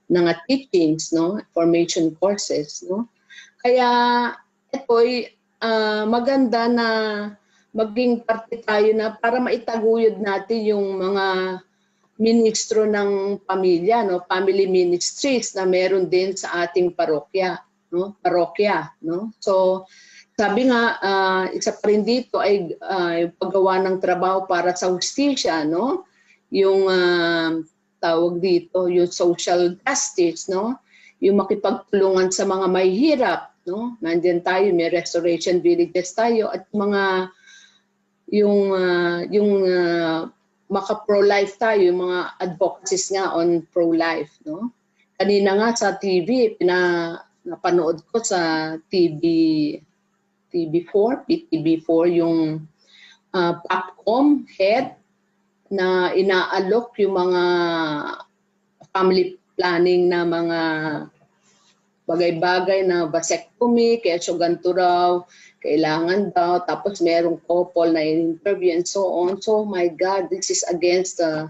na teachings, no, formation courses, no. Kaya ito'y maganda na maging parte tayo na para maitaguyod natin yung mga ministro ng pamilya, no, family ministries na meron din sa ating parokya, no, no. So sabi nga isa pa rin dito ay yung paggawa ng trabaho para sa hustisya, no, yung tawag dito yung social justice, no, yung makipagtulungan sa mga mahihirap, no. Nandiyan tayo, may restoration villages tayo at mga yung maka-pro-life tayo, yung mga advocacies nga on pro-life, no? Kanina nga sa TV, napanood ko sa PTV4 yung PAPCOM head na inaalok yung mga family planning na mga bagay-bagay na vasectomy, kaya siya ganito raw, kailangan daw, tapos merong couple na interview and so on. So my God, this is against the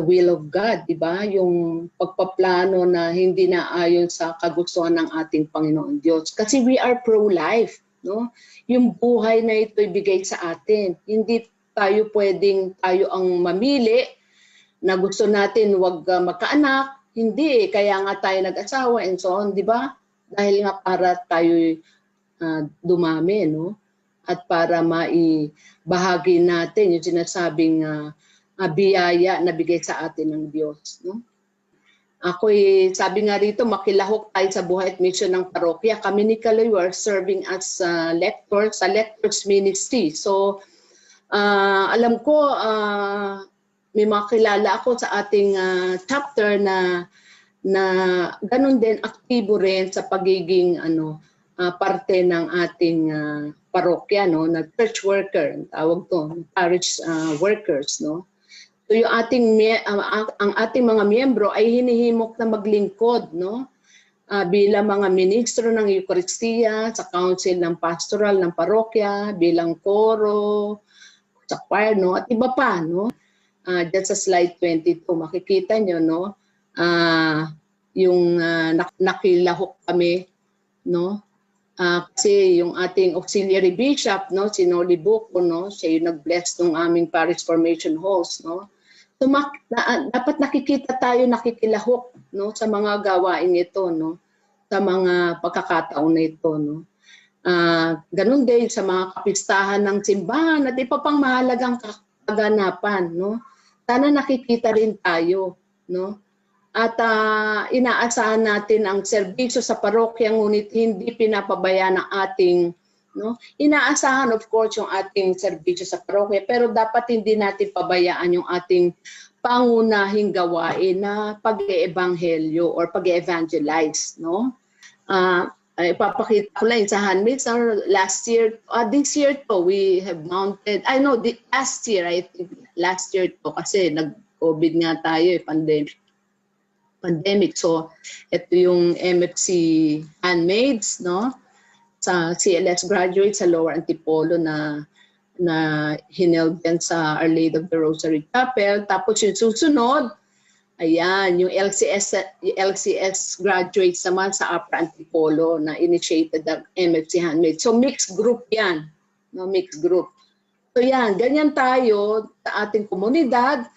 will of God, di ba? Yung pagpaplano na hindi na ayon sa kagustuhan ng ating Panginoon Diyos. Kasi we are pro-life, no? Yung buhay na ito ibigay sa atin. Hindi tayo pwedeng tayo ang mamili na gusto natin wag magkaanak. Hindi, kaya nga tayo nag-asawa and so on, di ba? Dahil nga para tayo dumami, no? At para maibahagi natin yung sinasabing biyaya na bigay sa atin ng Diyos, no? Ako'y, sabi nga rito, makilahok tayo sa buhay at mission ng parokya. Kami ni Kaloy were serving as lector sa Lectors Ministry. So, alam ko, may mga kilala ako sa ating chapter na ganun din, aktibo rin sa pagiging parte ng ating parokya, no, na church worker, tawag to, parish workers, no. So yung ang ating mga miyembro ay hinihimok na maglingkod, no, bilang mga ministro ng Eucharistia, sa council ng pastoral ng parokya, bilang koro, sa choir, no, at iba pa, no. Dyan sa slide 22, makikita nyo, no, yung nakilahok kami, no, kasi yung ating auxiliary bishop, no, si Noli Bucco, no, siya yung nag-bless ng aming parish formation halls, no. So dapat nakikita tayo, nakikilahok, no, sa mga gawain ito, no, sa mga pagkakataon na ito, no. Ganun din sa mga kapistahan ng simbahan at iba pang mahalagang kaganapan, no. Sana nakikita rin tayo, no. At inaasahan natin ang serbisyo sa parokya, ngunit hindi pinapabayaan ng ating, no? Inaasahan of course yung ating serbisyo sa parokya, pero dapat hindi natin pabayaan yung ating pangunahing gawain na pag-eebanghelyo or pag-evangelize, no? Ipapakita ko lang sa handmaids last year, this year to we have mounted, last year, I think last year to kasi nag-COVID nga tayo, pandemic. So, ito yung MFC handmaids, no? Sa CLS graduates sa Lower Antipolo na hineld yan sa Our Lady of the Rosary Chapel. Tapos yung susunod, ayan, yung LCS graduates naman sa Upper Antipolo na initiated ng MFC handmaids. So, mixed group yan, no? Mixed group. So, yan, ganyan tayo sa ating komunidad.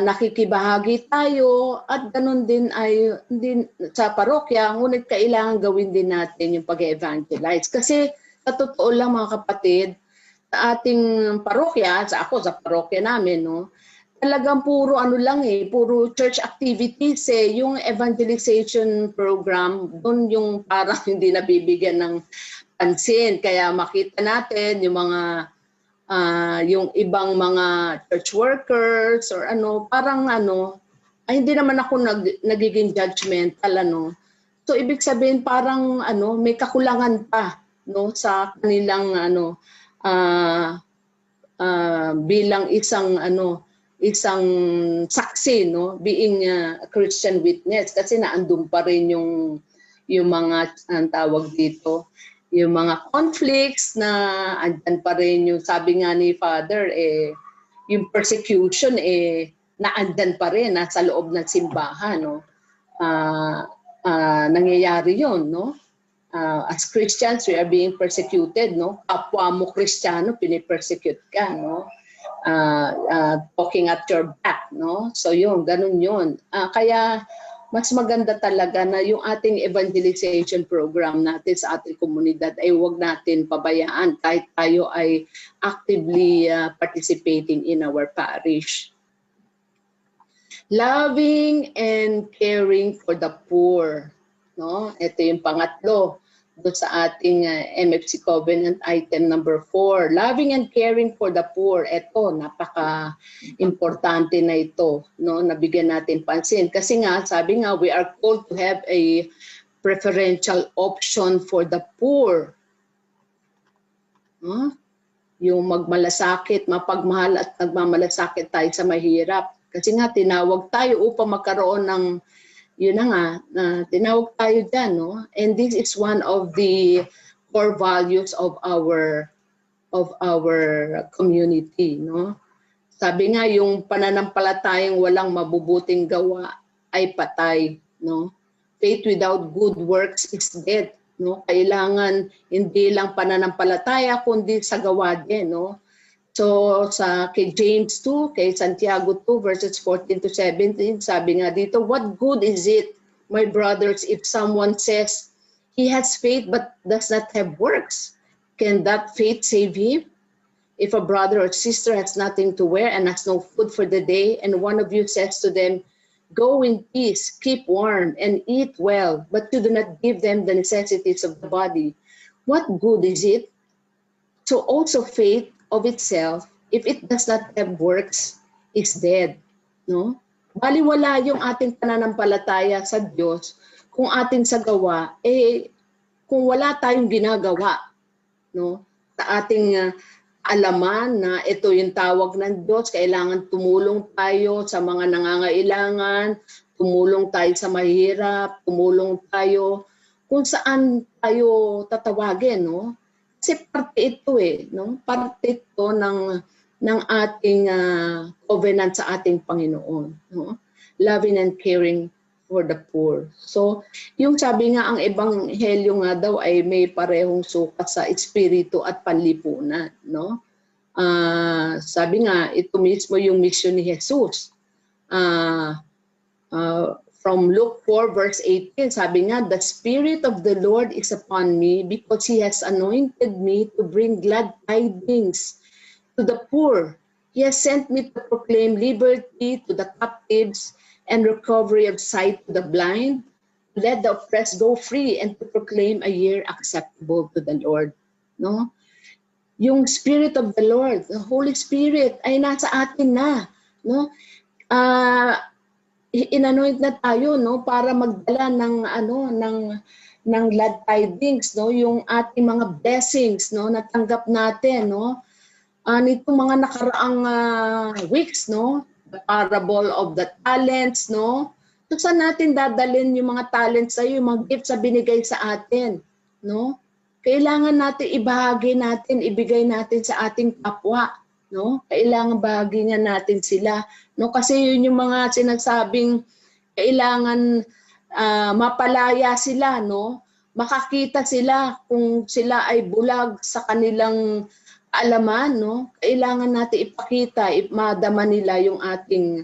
Nakikibahagi tayo at ganun din ay din sa parokya, ngunit kailangan gawin din natin yung pag-evangelize. Kasi sa totoo lang mga kapatid, sa ating parokya, sa parokya namin, no, talagang puro puro church activities yung evangelization program, doon yung parang hindi nabibigyan ng pansin. Kaya makita natin yung mga yung ibang mga church workers or parang hindi naman ako nagiging judgmental, So ibig sabihin parang may kakulangan pa, no, sa kanilang bilang isang saksi, no, being a Christian witness, kasi naandun pa rin yung mga tawag dito, yung mga conflicts na andyan pa rin yung sabi nga ni Father, yung persecution naandyan pa rin, nasa loob ng simbahan, no. Nangyayari yun, no. As Christians, we are being persecuted, no. Kapwa mo Kristiyano, pinipersecute ka, no. Talking at your back, no. So yun, ganun yun. Kaya mas maganda talaga na yung ating evangelization program natin sa ating komunidad ay huwag natin pabayaan kahit tayo ay actively participating in our parish. Loving and caring for the poor, no? Ito yung pangatlo doon sa ating MFC Covenant item number 4. Loving and caring for the poor. Ito, napaka-importante na ito, no? Nabigyan natin pansin. Kasi nga, sabi nga, we are called to have a preferential option for the poor. Yung magmalasakit, mapagmahal at nagmamalasakit tayo sa mahirap. Kasi nga, tinawag tayo upang magkaroon yun na nga, tinawag tayo dyan, no? And this is one of the core values of our community, no? Sabi nga, yung pananampalatayang walang mabubuting gawa ay patay, no? Faith without good works is dead, no? Kailangan hindi lang pananampalataya kundi sa gawa din, no? So sa kay James 2, kay Santiago 2 verses 14 to 17, sabi nga dito, what good is it, my brothers, if someone says he has faith but does not have works? Can that faith save him? If a brother or sister has nothing to wear and has no food for the day, and one of you says to them, go in peace, keep warm, and eat well, but you do not give them the necessities of the body, what good is it? So also faith of itself, if it does not have works, is dead. No? Baliwala yung ating pananampalataya sa Diyos kung ating sa gawa, kung wala tayong ginagawa, no? Sa ating alaman na ito yung tawag ng Diyos, kailangan tumulong tayo sa mga nangangailangan, tumulong tayo sa mahirap, tumulong tayo kung saan tayo tatawagin, no? Kasi parte ito no? Parte ito ng ating covenant sa ating Panginoon, no? Loving and caring for the poor. So, yung sabi nga, ang ebanghelyo nga daw ay may parehong sukat sa espiritu at panlipunan, no? Sabi nga, ito mismo yung mission ni Jesus. From Luke 4 verse 18, sabi nga, the Spirit of the Lord is upon me because He has anointed me to bring glad tidings to the poor. He has sent me to proclaim liberty to the captives and recovery of sight to the blind, to let the oppressed go free, and to proclaim a year acceptable to the Lord. No? Yung Spirit of the Lord, the Holy Spirit, ay nasa atin na. No? Inanoint na tayo, no, para magdala ng glad tidings, no, yung ating mga blessings, no, natanggap natin, no, nitong mga nakaraang weeks, no, the parable of the talents, no, so saan natin dadalhin yung mga talents sa'yo, yung mga gifts na binigay sa atin, no, kailangan natin ibahagi natin, ibigay natin sa ating kapwa, no, kailangan bahagi natin sila, no, kasi yun yung mga sinasabing kailangan mapalaya sila, no, makakita sila kung sila ay bulag sa kanilang alaman, no, kailangan natin ipakita, madama nila yung ating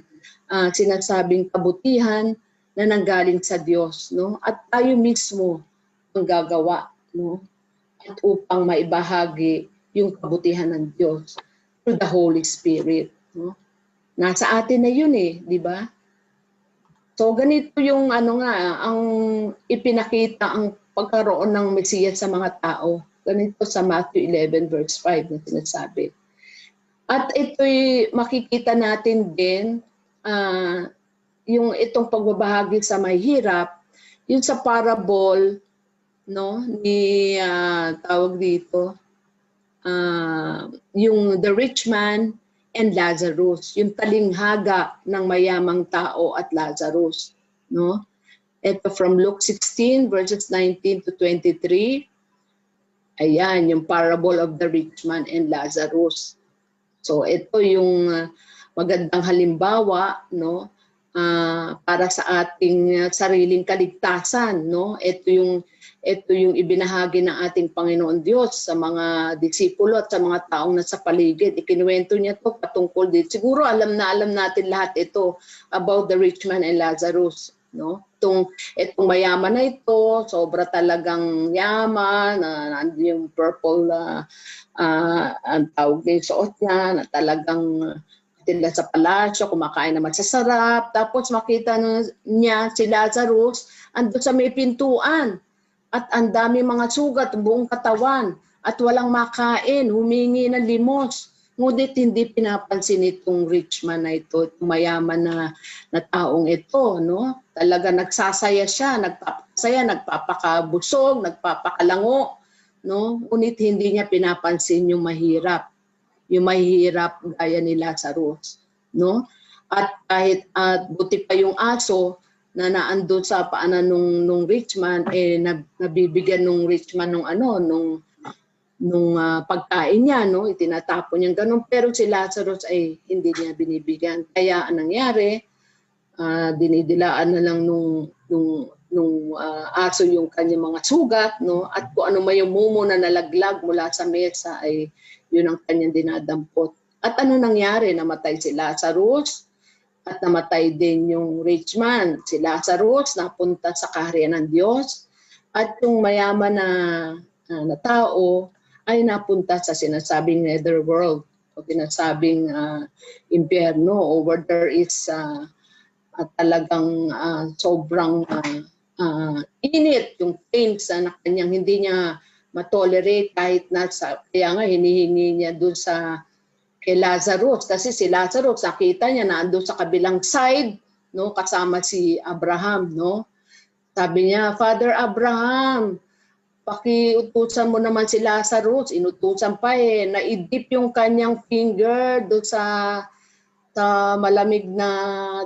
sinasabing kabutihan na nanggaling sa Diyos, no, at tayo mismo ang gagawa, no, at upang maibahagi yung kabutihan ng Diyos through the Holy Spirit, no. Nasa atin na yun di ba? So ganito yung ang ipinakita ang pagkaroon ng Mesiyas sa mga tao. Ganito sa Matthew 11 verse 5 na sinasabi. At ito'y makikita natin din yung itong pagbabahagi sa mahirap, yung sa parable, no, ni tawag dito, yung the rich man and Lazarus, yung talinghaga ng mayamang tao at Lazarus, no? Ito from Luke 16 verses 19 to 23. Ayan, yung parable of the rich man and Lazarus. So ito yung magandang halimbawa, no, para sa ating sariling kaligtasan, no? Ito yung ibinahagi ng ating Panginoon Diyos sa mga disipulo at sa mga taong nasa paligid. Ikinuwento niya to patungkol dito. Siguro alam natin lahat ito about the rich man and Lazarus, no? Itong mayaman na ito, sobra talagang yaman, yung purple ang tawag din suot niya, na talagang tila sa palasyo, kumakain na masasarap. Tapos makita niya si Lazarus andun sa may pintuan. At ang dami mga sugat, buong katawan, at walang makain, humingi ng limos. Ngunit hindi pinapansin itong rich man na ito, itong mayaman na taong ito, no? Talaga nagsasaya siya, nagpapakabusog, nagpapakalango, no? Ngunit hindi niya pinapansin yung mahirap gaya ni Lazarus, no? At kahit buti pa yung aso na naandun sa paanan nung rich man, nabibigyan nung rich man nung pagkain niya, no? Itinatapon niya ganun. Pero si Lazarus ay hindi niya binibigyan. Kaya anong nangyari, dinidilaan na lang nung aso yung kanyang mga sugat, no? At kung ano may yung mumo na nalaglag mula sa mesa ay yun ang kanyang dinadampot. At ano nangyari? Namatay si Lazarus at namatay din yung rich man. Si Lazarus napunta sa kaharian ng Diyos at yung mayaman na tao ay napunta sa sinasabing netherworld o sinasabing impyerno, or where there is talagang sobrang init yung flames na kanyang hindi niya matolerate kahit kaya nga hinihingi niya doon kay Lazarus, kasi si Lazarus nakita niya na andun sa kabilang side, no, kasama si Abraham, no. Sabi niya, Father Abraham, pakiutusan mo naman si Lazarus. Inutusan pa naidip yung kanyang finger doon sa malamig na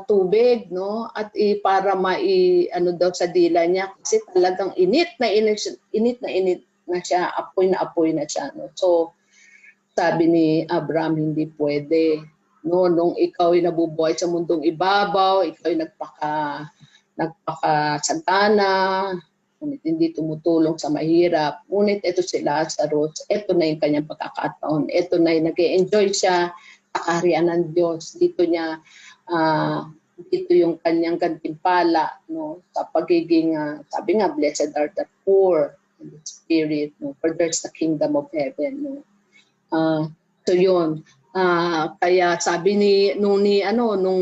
tubig, no, at para ano daw sa dila niya, kasi talagang init na siya, apoy na siya, no. So sabi ni Abraham, hindi pwede, no, nung ikaw ay nabubuhay sa mundong ibabaw, ikaw ay nagpakasagana, ngunit hindi tumutulong sa mahirap. Ngunit ito si Lazarus, ito na yung kanyang pagkakataon, ito na yung nag-e-enjoy siya sa kaharian ng Diyos. Dito yung kanyang gantimpala, no, sa pagiging, sabi nga, blessed are the poor in the spirit, no, for there's the kingdom of heaven, no. So yun, kaya sabi nung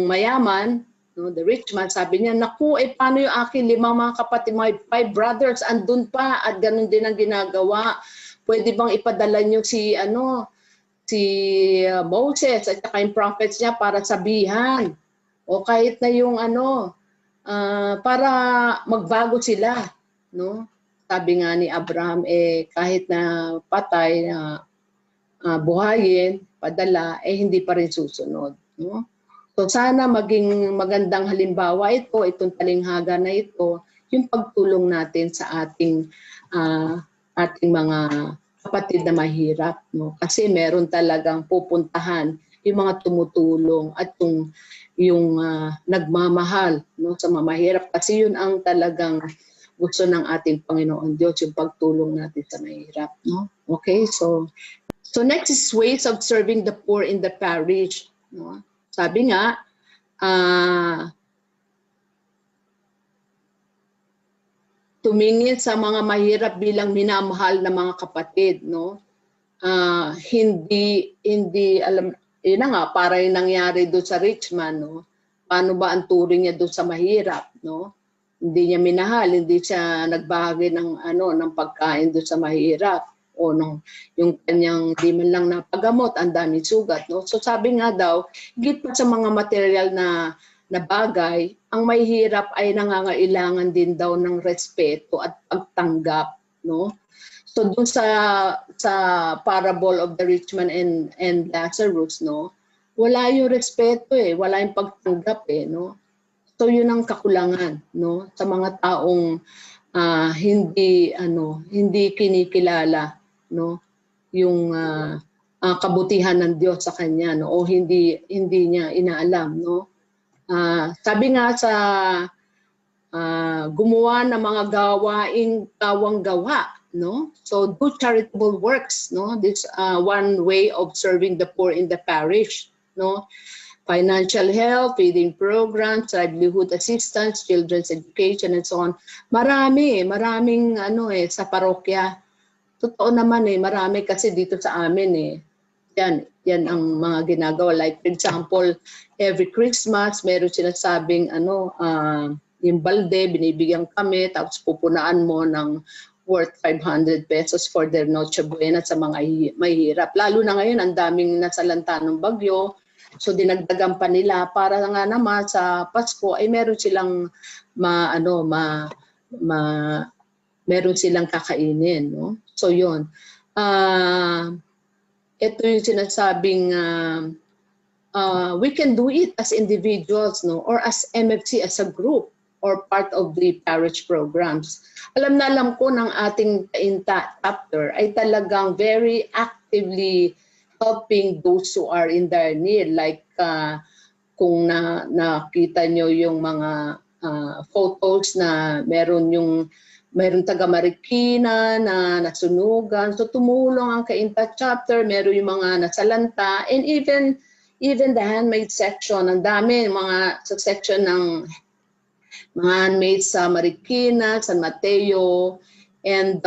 mayaman, no, the rich man, sabi niya, naku, paano yung akin 5 mga kapatid, my 5 brothers, andun pa, at ganun din ang ginagawa. Pwede bang ipadala niyo si Moses at saka yung prophets niya para sabihan, o kahit na yung para magbago sila, no? Sabi nga ni Abraham, kahit na patay na buhayin, padala, hindi pa rin susunod, no? So sana maging magandang halimbawa itong talinghaga na ito, yung pagtulong natin sa ating mga kapatid na mahirap, no? Kasi meron talagang pupuntahan yung mga tumutulong at yung nagmamahal, no, sa mamahirap, kasi yun ang talagang gusto ng ating Panginoon Diyos, yung pagtulong natin sa mahirap, no? Okay, so next is ways of serving the poor in the parish, no? Sabi nga, tumingin sa mga mahirap bilang minamahal na mga kapatid, no? Hindi alam, yun na nga, para yung nangyari doon sa rich man, no? Paano ba ang turing niya doon sa mahirap, no? Hindi niya minahal, hindi siya nagbahagi ng pagkain doon sa mahirap, o yung kanyang di man lang napagamot, ang daming sugat, no? So sabi nga daw, higit pa sa mga material na bagay, ang mahihirap ay nangangailangan din daw ng respeto at pagtanggap, no? So dun sa parable of the rich man and Lazarus, no, wala yung respeto, wala yung pagtanggap, no? So yun ang kakulangan, no, sa mga taong hindi kinikilala, no, yung kabutihan ng Diyos sa kanya, no, o hindi niya inaalam, no. Sabi nga sa gumawa ng mga gawaing kawang-gawa, no, so do charitable works, no. This one way of serving the poor in the parish, no. Financial help, feeding programs, livelihood assistance, children's education, and so on. Maraming sa parokya. Totoo naman marami kasi dito sa amin Yan ang mga ginagawa. Like for example, every Christmas meron sinasabing yung balde binibigyan kami, tapos pupunaan mo ng worth 500 pesos for their Noche Buena sa mga mahirap. Lalo na ngayon ang daming nasalanta ng bagyo. So dinagdagan pa nila para nga naman sa Pasko ay meron silang meron silang kakainin, no? So yun. Ito yung sinasabing we can do it as individuals, no, or as MFC, as a group, or part of the parish programs. Alam na alam ko ng ating chapter ay talagang very actively helping those who are in their need. Like kung nakita nyo yung mga photos na meron taga Marikina na nasunugan. So tumulong ang Kainta chapter, meron yung mga nasalanta, and even the handmade section, ang dami mga sa section ng mga handmade sa Marikina, San Mateo, and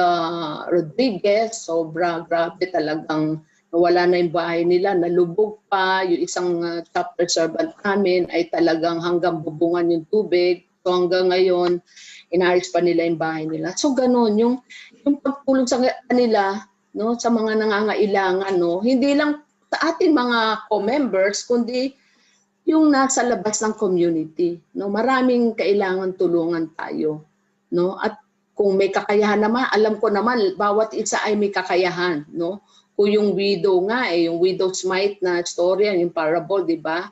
Rodriguez. Sobra, grabe talagang nawala na yung bahay nila, nalubog pa. Yung isang chapter servant namin ay talagang hanggang bubungan yung tubig. So hanggang ngayon, inaayos pa nila yung bahay nila. So ganun, yung pagtulong sa kanila, no, sa mga nangangailangan, no, hindi lang sa ating mga co-members, kundi yung nasa labas ng community. No, maraming kailangan tulungan tayo. No? At kung may kakayahan naman, alam ko naman, bawat isa ay may kakayahan. No? Kung yung widow nga, yung widow's mite na storya, yung parable, di ba?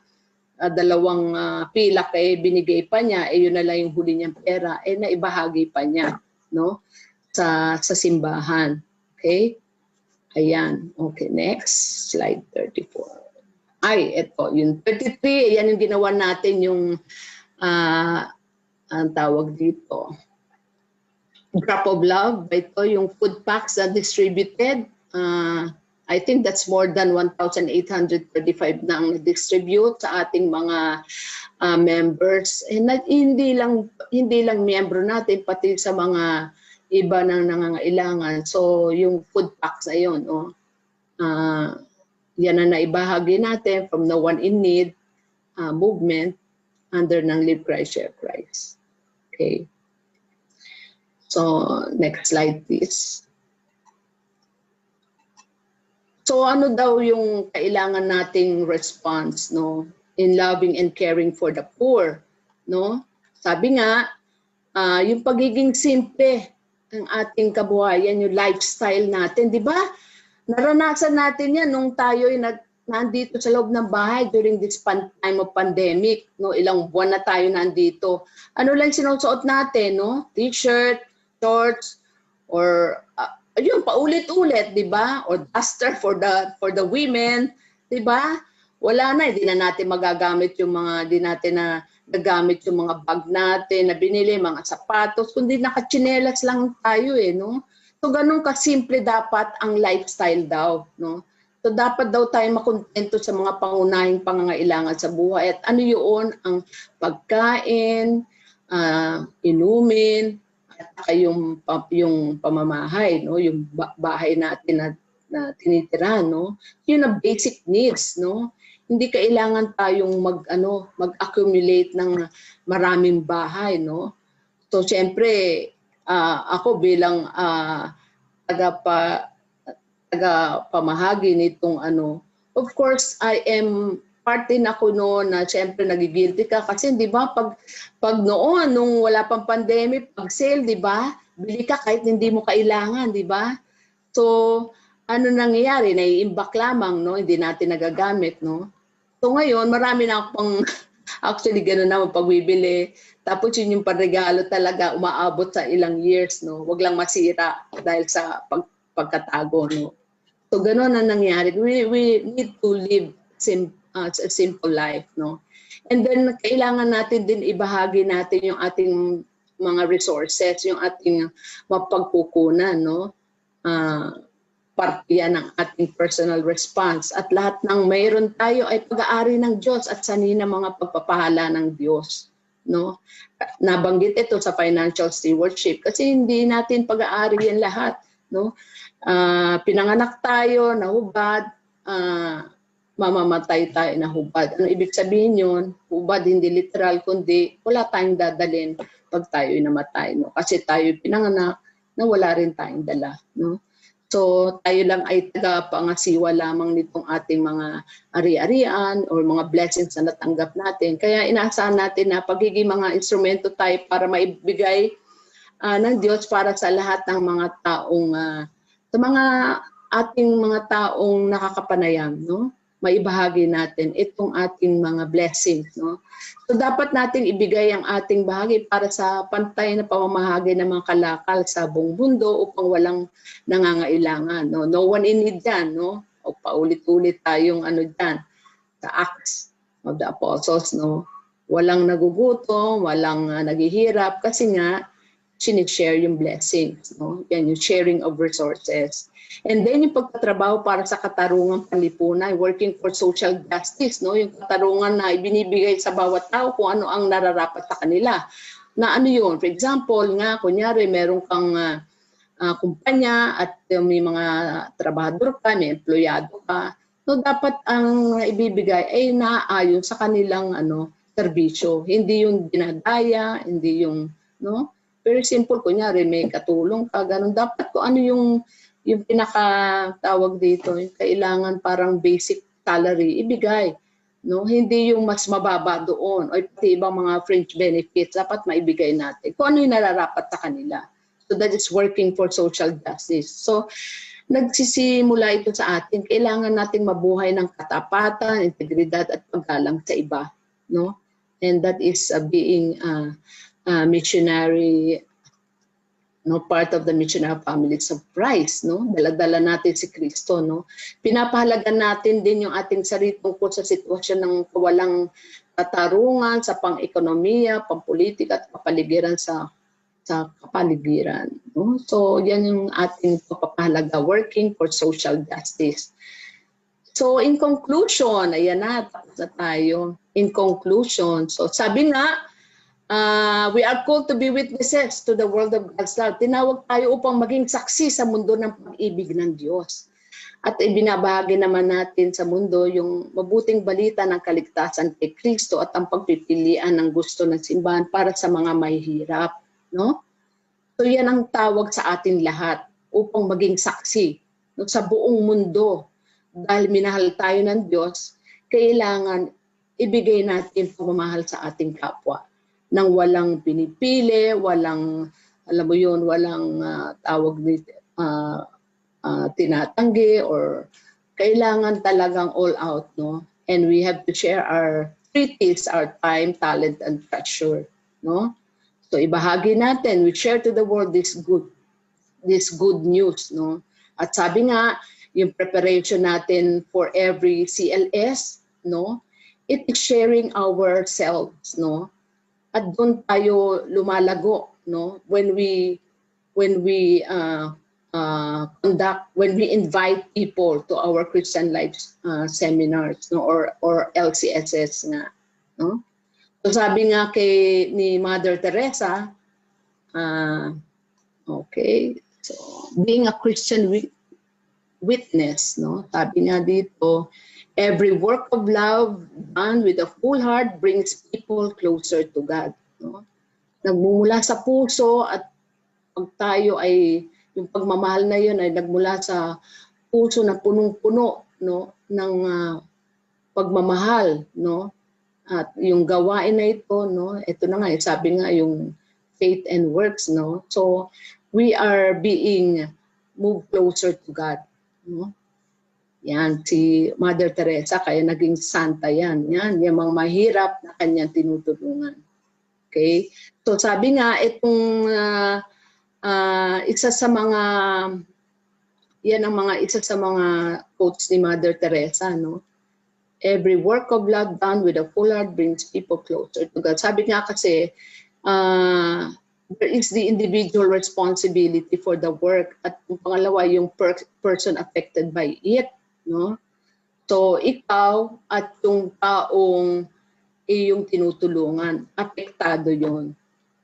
Dalawang pilak binigay pa niya, yun na lang yung huli niyang pera, naibahagi pa niya, no? Sa simbahan. Okay? Ayan. Okay, next. Slide 34. Ay, ito. Yung 33, yan yung ginawa natin yung ang tawag dito. Drop of Love. Ito yung food packs na distributed. I think that's more than 1,835 na ang na-distribute sa ating mga members. And hindi lang miyembro natin, pati sa mga iba nang nangangailangan. So yung food packs na yun, yan na naibahagi natin from the One in Need movement under ng Live Christ, Share Christ. Okay. So next slide please. So ano daw yung kailangan nating response, no, in loving and caring for the poor, no? Sabi nga, yung pagiging simple ng ating kabuhayan, yung lifestyle natin, di ba? Naranasan natin yan nung tayo nandito sa loob ng bahay during this time of pandemic, no? Ilang buwan na tayo nandito. Ano lang sinusuot natin, no? T-shirt, shorts, or ayun, paulit-ulit, di ba? Or duster for the women, di ba? Wala na, hindi na natin magagamit yung mga, hindi natin na nagamit yung mga bag natin na binili, mga sapatos, kundi nakachinelas lang tayo no? So ganun kasimple dapat ang lifestyle daw, no? So dapat daw tayo makontento sa mga pangunahing pangangailangan sa buhay. At ano yun? Ang pagkain, inumin, at yung pamamahay, no, yung bahay natin na tinitira, no, yun ang basic needs, no. Hindi kailangan tayong mag-accumulate ng maraming bahay, no. So siyempre ako bilang tagapamahagi nitong of course I am parte na ko noon na siyempre nagigilty ka kasi di ba pag noon nung wala pang pandemic, pag sale, di ba? Bili ka kahit hindi mo kailangan, di ba? So ano nangyayari? Naiimbak lamang, no? Hindi natin nagagamit, no? So ngayon, marami na akong actually gano'n naman pagbibili. Tapos yun yung panregalo talaga umaabot sa ilang years, no? Wag lang masira dahil sa pagkatago, no? So gano'n na nangyayari. We need to live a simple life, no? And then kailangan natin din ibahagi natin yung ating mga resources, yung ating mapagkukunan, no? Parte yan ng ating personal response. At lahat ng mayroon tayo ay pag-aari ng Diyos at sanina mga pagpapahala ng Diyos, no? Nabanggit ito sa financial stewardship kasi hindi natin pag-aari yan lahat, no? Pinanganak tayo, nahubad, mamamatay tayo na hubad. Ano ibig sabihin yun? Hubad, hindi literal, kundi wala tayong dadalhin pag tayo'y namatay, no? Kasi tayo pinanganak na wala rin tayong dala, no? So tayo lang ay tagapangasiwa lamang nitong ating mga ari-arian or mga blessings na natanggap natin. Kaya inaasahan natin na pagiging mga instrumento tayo para maibigay ng Diyos para sa lahat ng mga taong, sa mga ating mga taong nakakapanayam, no? maibahagi natin itong ating mga blessings, no? So dapat nating ibigay ang ating bahagi para sa pantay na pamamahagi ng mga kalakal sa buong mundo upang walang nangangailangan, no? No one in need dyan, no? O paulit-ulit tayong dyan, sa Acts of the Apostles, no? Walang nagugutom, walang naghihirap kasi nga sinishare yung blessings, no? Yan yung sharing of resources. And then yung pagtatrabaho para sa katarungang panlipunan, working for social justice, no? Yung katarungan na ibinibigay sa bawat tao kung ano ang nararapat sa kanila. Na ano yun? For example, nga, kunyari, meron kang kumpanya at may mga trabahador ka, may empleyado ka. So dapat ang ibibigay ay naaayon sa kanilang serbisyo. Hindi yung dinadaya, hindi yung, no? Very simple, kunyari, may katulong ka, ganun. Dapat kung ano yung pinakatawag dito, yung kailangan parang basic salary, ibigay. No? Hindi yung mas mababa doon o pati ibang mga fringe benefits, dapat maibigay natin. Kung ano yung nararapat sa kanila. So that is working for social justice. So nagsisimula ito sa atin. Kailangan natin mabuhay ng katapatan, integridad at paggalang sa iba. No? And that is being missionary, no, part of the missionary families of Christ, no? Dala-dala natin si Kristo, no? Pinapahalagan natin din yung ating sarili tungkol sa sitwasyon ng walang katarungan sa pang-ekonomiya, pang-politika at kapaligiran sa kapaligiran, no? So, yan yung ating pagpapahalaga, working for social justice. So, in conclusion, ayan na, tapos na tayo. In conclusion, so sabi nga, we are called to be witnesses to the world of God's love. Tinawag tayo upang maging saksi sa mundo ng pag-ibig ng Diyos. At ibinabahagi naman natin sa mundo yung mabuting balita ng kaligtasan kay Kristo at ang pagpipilian ng gusto ng simbahan para sa mga mahihirap. No? So yan ang tawag sa atin lahat upang maging saksi, no, sa buong mundo. Dahil minahal tayo ng Diyos, kailangan ibigay natin pagmamahal sa ating kapwa. Nang walang pinipili, walang, alam mo yun, walang tawag dito, tinatanggi, or kailangan talagang all out, no? And we have to share our treaties, our time, talent, and treasure, no? So ibahagi natin, we share to the world this good news, no? At sabi nga, yung preparation natin for every CLS, no? It is sharing ourselves, no? At doon tayo lumalago, no? When we invite people to our Christian Life seminars, no? Or LCSS nga, no? So sabi nga ni Mother Teresa, okay, so being a Christian witness, no? Sabi nga dito, every work of love done with a full heart brings people closer to God. No? Nagmumula sa puso at pag tayo ay, yung pagmamahal na yun ay nagmula sa puso na punong-puno, no, ng pagmamahal, no? At yung gawain na ito, no, ito na nga, sabi nga yung faith and works, no? So we are being moved closer to God, no? Yan, si Mother Teresa, kaya naging santa yan. Yan, yung mga mahirap na kanyang tinutulungan. Okay? So sabi nga, itong isa sa mga, yan ang isa sa mga quotes ni Mother Teresa, no? Every work of love done with a full heart brings people closer to God. Sabi nga kasi, there is the individual responsibility for the work at yung pangalawa, yung person affected by it. No? So, ikaw at yung taong iyong tinutulungan, apektado yon.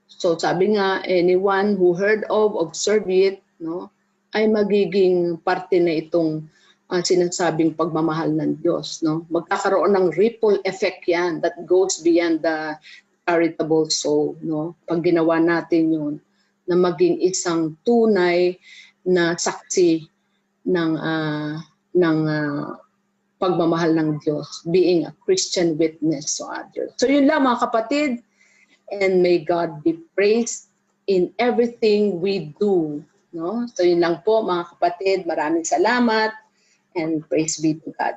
So, sabi nga, anyone who heard of, observe it, no, ay magiging parte na itong sinasabing pagmamahal ng Diyos. No? Magkakaroon ng ripple effect yan that goes beyond the charitable soul. No? Pag ginawa natin yun, na maging isang tunay na saksi ng pagmamahal ng Diyos, being a Christian witness to others. So yun lang mga kapatid, and may God be praised in everything we do. No? So yun lang po mga kapatid, maraming salamat and praise be to God.